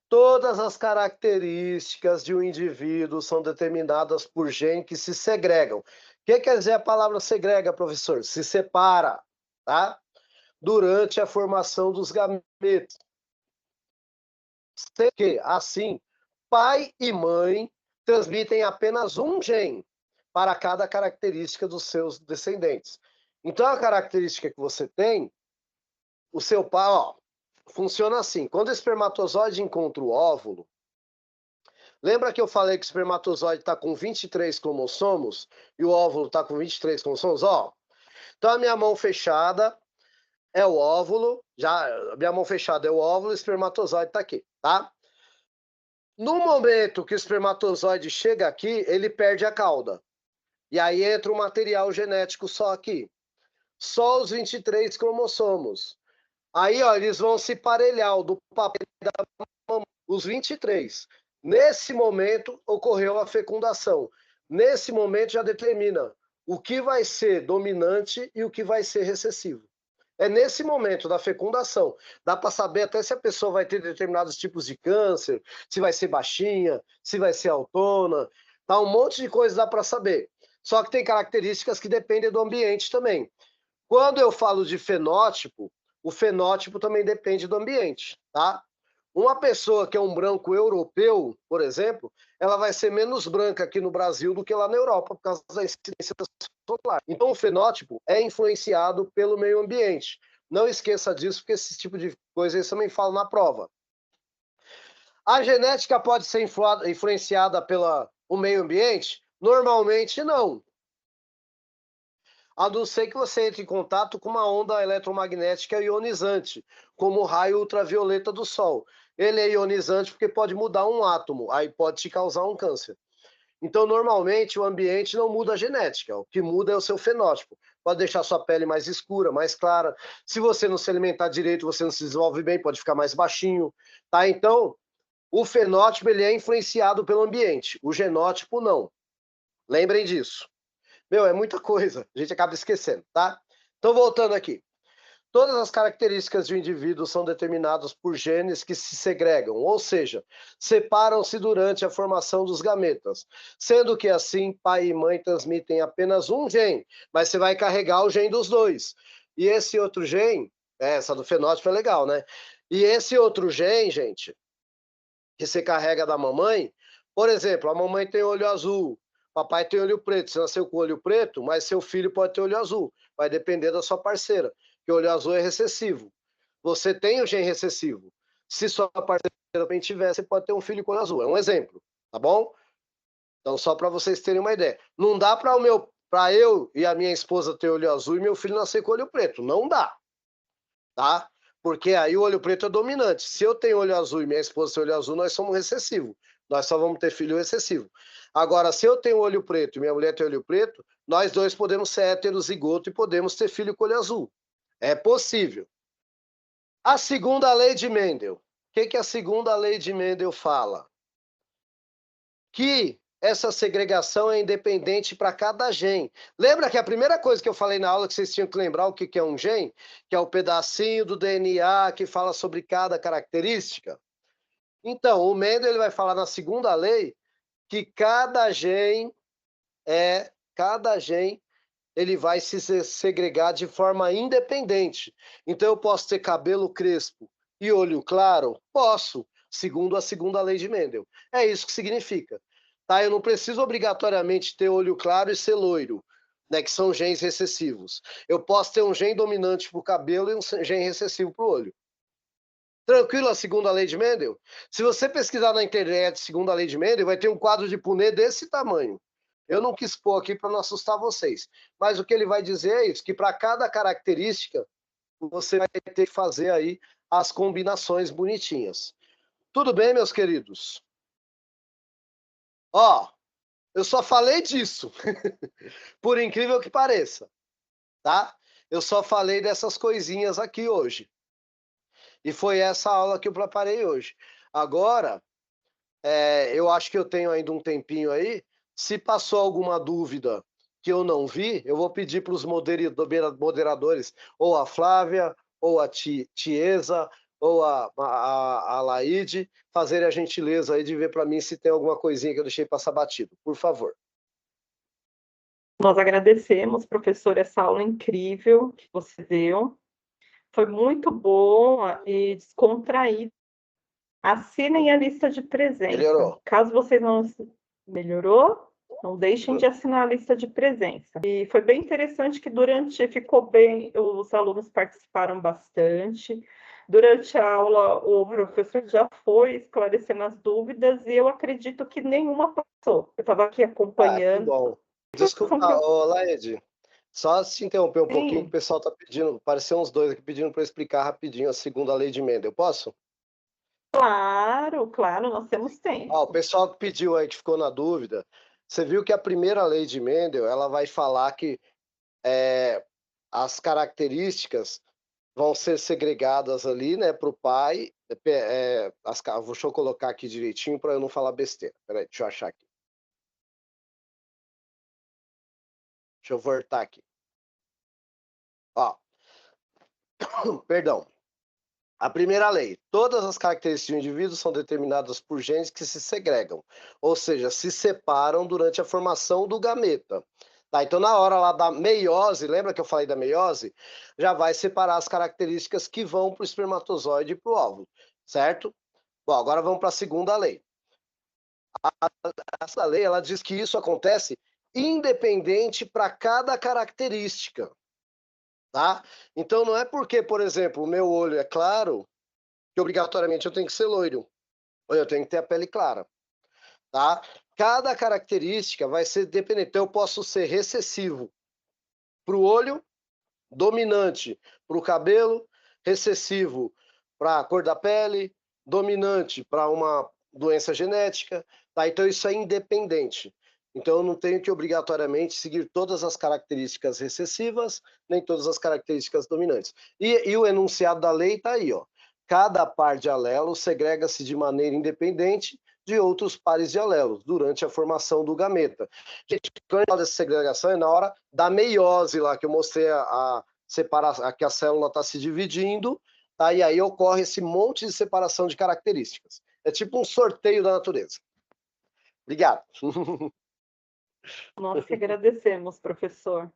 Todas as características de um indivíduo são determinadas por genes que se segregam. O que quer dizer a palavra segrega, professor? Se separa, tá? Durante a formação dos gametos. Que, assim, pai e mãe transmitem apenas um gene para cada característica dos seus descendentes. Então, a característica que você tem, o seu pai, ó, funciona assim. Quando o espermatozoide encontra o óvulo, lembra que eu falei que o espermatozoide está com 23 cromossomos e o óvulo está com 23 cromossomos? Ó, então a minha mão fechada é o óvulo, minha mão fechada é o óvulo, o espermatozoide está aqui, tá? No momento que o espermatozoide chega aqui, ele perde a cauda. E aí entra o material genético só aqui. Só os 23 cromossomos. Aí, ó, eles vão se parelhar, o do papai da mamãe, os 23. Nesse momento, ocorreu a fecundação. Nesse momento, já determina o que vai ser dominante e o que vai ser recessivo. É nesse momento da fecundação. Dá para saber até se a pessoa vai ter determinados tipos de câncer, se vai ser baixinha, se vai ser autona. Tá, um monte de coisa dá para saber. Só que tem características que dependem do ambiente também. Quando eu falo de fenótipo, o fenótipo também depende do ambiente, tá? Uma pessoa que é um branco europeu, por exemplo, ela vai ser menos branca aqui no Brasil do que lá na Europa, por causa da incidência solar. Então, o fenótipo é influenciado pelo meio ambiente. Não esqueça disso, porque esse tipo de coisa eles também falam na prova. A genética pode ser influenciada pelo meio ambiente? Normalmente, não. A não ser que você entre em contato com uma onda eletromagnética ionizante, como o raio ultravioleta do Sol. Ele é ionizante porque pode mudar um átomo, aí pode te causar um câncer. Então, normalmente, o ambiente não muda a genética, o que muda é o seu fenótipo. Pode deixar sua pele mais escura, mais clara. Se você não se alimentar direito, você não se desenvolve bem, pode ficar mais baixinho, tá? Então, o fenótipo ele é influenciado pelo ambiente, o genótipo não. Lembrem disso. Meu, é muita coisa, a gente acaba esquecendo, tá? Então, voltando aqui. Todas as características de um indivíduo são determinadas por genes que se segregam, ou seja, separam-se durante a formação dos gametas, sendo que assim pai e mãe transmitem apenas um gene, mas você vai carregar o gene dos dois. E esse outro gene, essa do fenótipo é legal, né? E esse outro gene, gente, que você carrega da mamãe, por exemplo, a mamãe tem olho azul, papai tem olho preto, você nasceu com olho preto, mas seu filho pode ter olho azul, vai depender da sua parceira, que o olho azul é recessivo. Você tem o gene recessivo. Se sua parceira também tiver, você pode ter um filho com olho azul. É um exemplo, tá bom? Então, só para vocês terem uma ideia. Não dá para eu e a minha esposa ter olho azul e meu filho nascer com olho preto. Não dá, tá? Porque aí o olho preto é dominante. Se eu tenho olho azul e minha esposa tem olho azul, nós somos recessivos. Nós só vamos ter filho recessivo. Agora, se eu tenho olho preto e minha mulher tem olho preto, nós dois podemos ser heterozigoto e podemos ter filho com olho azul. É possível. A segunda lei de Mendel. O que a segunda lei de Mendel fala? Que essa segregação é independente para cada gene. Lembra que a primeira coisa que eu falei na aula que vocês tinham que lembrar o que é um gene? Que é o pedacinho do DNA que fala sobre cada característica? Então, o Mendel ele vai falar na segunda lei que cada gene ele vai se segregar de forma independente. Então, eu posso ter cabelo crespo e olho claro? Posso, segundo a segunda lei de Mendel. É isso que significa. Tá? Eu não preciso obrigatoriamente ter olho claro e ser loiro, né, que são genes recessivos. Eu posso ter um gene dominante para o cabelo e um gene recessivo para o olho. Tranquilo a segunda lei de Mendel? Se você pesquisar na internet segunda lei de Mendel, vai ter um quadro de Punnett desse tamanho. Eu não quis pôr aqui para não assustar vocês. Mas o que ele vai dizer é isso, que para cada característica, você vai ter que fazer aí as combinações bonitinhas. Tudo bem, meus queridos? Ó, eu só falei disso. Por incrível que pareça, tá? Eu só falei dessas coisinhas aqui hoje. E foi essa aula que eu preparei hoje. Agora, eu acho que eu tenho ainda um tempinho aí. Se passou alguma dúvida que eu não vi, eu vou pedir para os moderadores, ou a Flávia, ou a Tiesa, ou a Laide, fazerem a gentileza aí de ver para mim se tem alguma coisinha que eu deixei passar batido. Por favor. Nós agradecemos, professor, essa aula incrível que você deu. Foi muito boa e descontraída. Assinem a lista de presença. Melhorou. Caso vocês não... Melhorou? Não deixem de assinar a lista de presença. E foi bem interessante que ficou bem, os alunos participaram bastante. Durante a aula, o professor já foi esclarecendo as dúvidas e eu acredito que nenhuma passou. Eu estava aqui Ah, que acompanhando. bom. Desculpa, ô, Laede, só se interromper um pouquinho, Sim, o pessoal está pedindo, apareceu uns dois aqui pedindo para explicar rapidinho a segunda lei de Mendel. Posso? claro, claro, nós temos Ó, tempo. o pessoal que pediu aí, que ficou na dúvida, você viu que a primeira lei de Mendel, ela vai falar que as características vão ser segregadas ali, né, para o pai. Deixa eu colocar aqui direitinho para eu não falar besteira. Peraí, deixa eu achar aqui. Deixa eu voltar aqui. Ó, perdão. A primeira lei: todas as características do indivíduo são determinadas por genes que se segregam, ou seja, se separam durante a formação do gameta. Tá, então, na hora lá da meiose, lembra que eu falei da meiose? Já vai separar as características que vão para o espermatozoide e para o óvulo, certo? Bom, agora vamos para a segunda lei. Essa lei, ela diz que isso acontece independente para cada característica, tá? Então, não é porque, por exemplo, o meu olho é claro que obrigatoriamente eu tenho que ser loiro, ou eu tenho que ter a pele clara, tá? Cada característica vai ser dependente. Então, eu posso ser recessivo para o olho, dominante para o cabelo, recessivo para a cor da pele, dominante para uma doença genética, tá? Então, isso é independente. Então, eu não tenho que obrigatoriamente seguir todas as características recessivas, nem todas as características dominantes. E o enunciado da lei está aí, ó. Cada par de alelos segrega-se de maneira independente de outros pares de alelos durante a formação do gameta. Gente, quando dessa segregação é na hora da meiose lá, que eu mostrei a separação, que a célula está se dividindo, tá? E aí ocorre esse monte de separação de características. É tipo um sorteio da natureza. Obrigado. Nós que agradecemos, professor.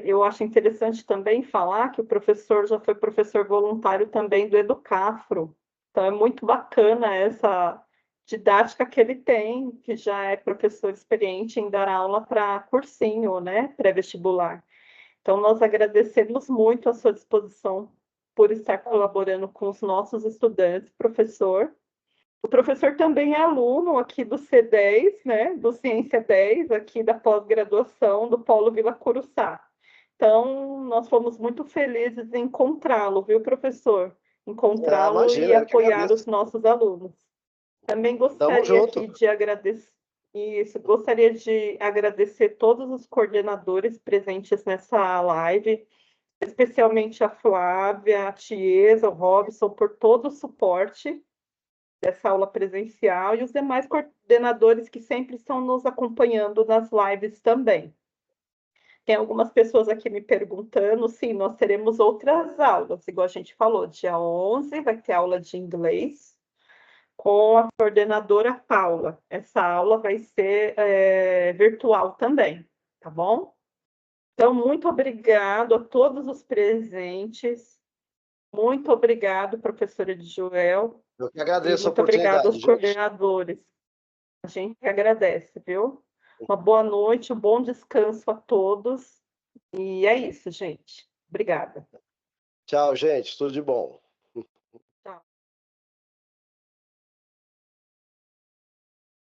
Eu acho interessante também falar que o professor já foi professor voluntário também do Educafro. Então, é muito bacana essa didática que ele tem, que já é professor experiente em dar aula para cursinho, né, pré-vestibular. Então, nós agradecemos muito a sua disposição por estar colaborando com os nossos estudantes, professor. O professor também é aluno aqui do C10, né, do Ciência 10, aqui da pós-graduação do Polo Vila Curuçá. Então, nós fomos muito felizes em encontrá-lo, viu, professor? Encontrá-lo e Imagina, eu que apoiar os agradeço. nossos alunos. Também Tamo gostaria junto. aqui de agradecer isso, gostaria de agradecer todos os coordenadores presentes nessa live, especialmente a Flávia, a Tiesa, o Robson, por todo o suporte dessa aula presencial e os demais coordenadores que sempre estão nos acompanhando nas lives também. Tem algumas pessoas aqui me perguntando, sim, nós teremos outras aulas, igual a gente falou, dia 11 vai ter aula de inglês com a coordenadora Paula. Essa aula vai ser virtual também, tá bom? Então, muito obrigado a todos os presentes, muito obrigado, professora de Joel, Eu que e agradeço a muito obrigado oportunidade, aos gente. coordenadores. A gente que agradece, viu? Uma boa noite, um bom descanso a todos. E é isso, gente. Obrigada. Tchau, gente. Tudo de bom.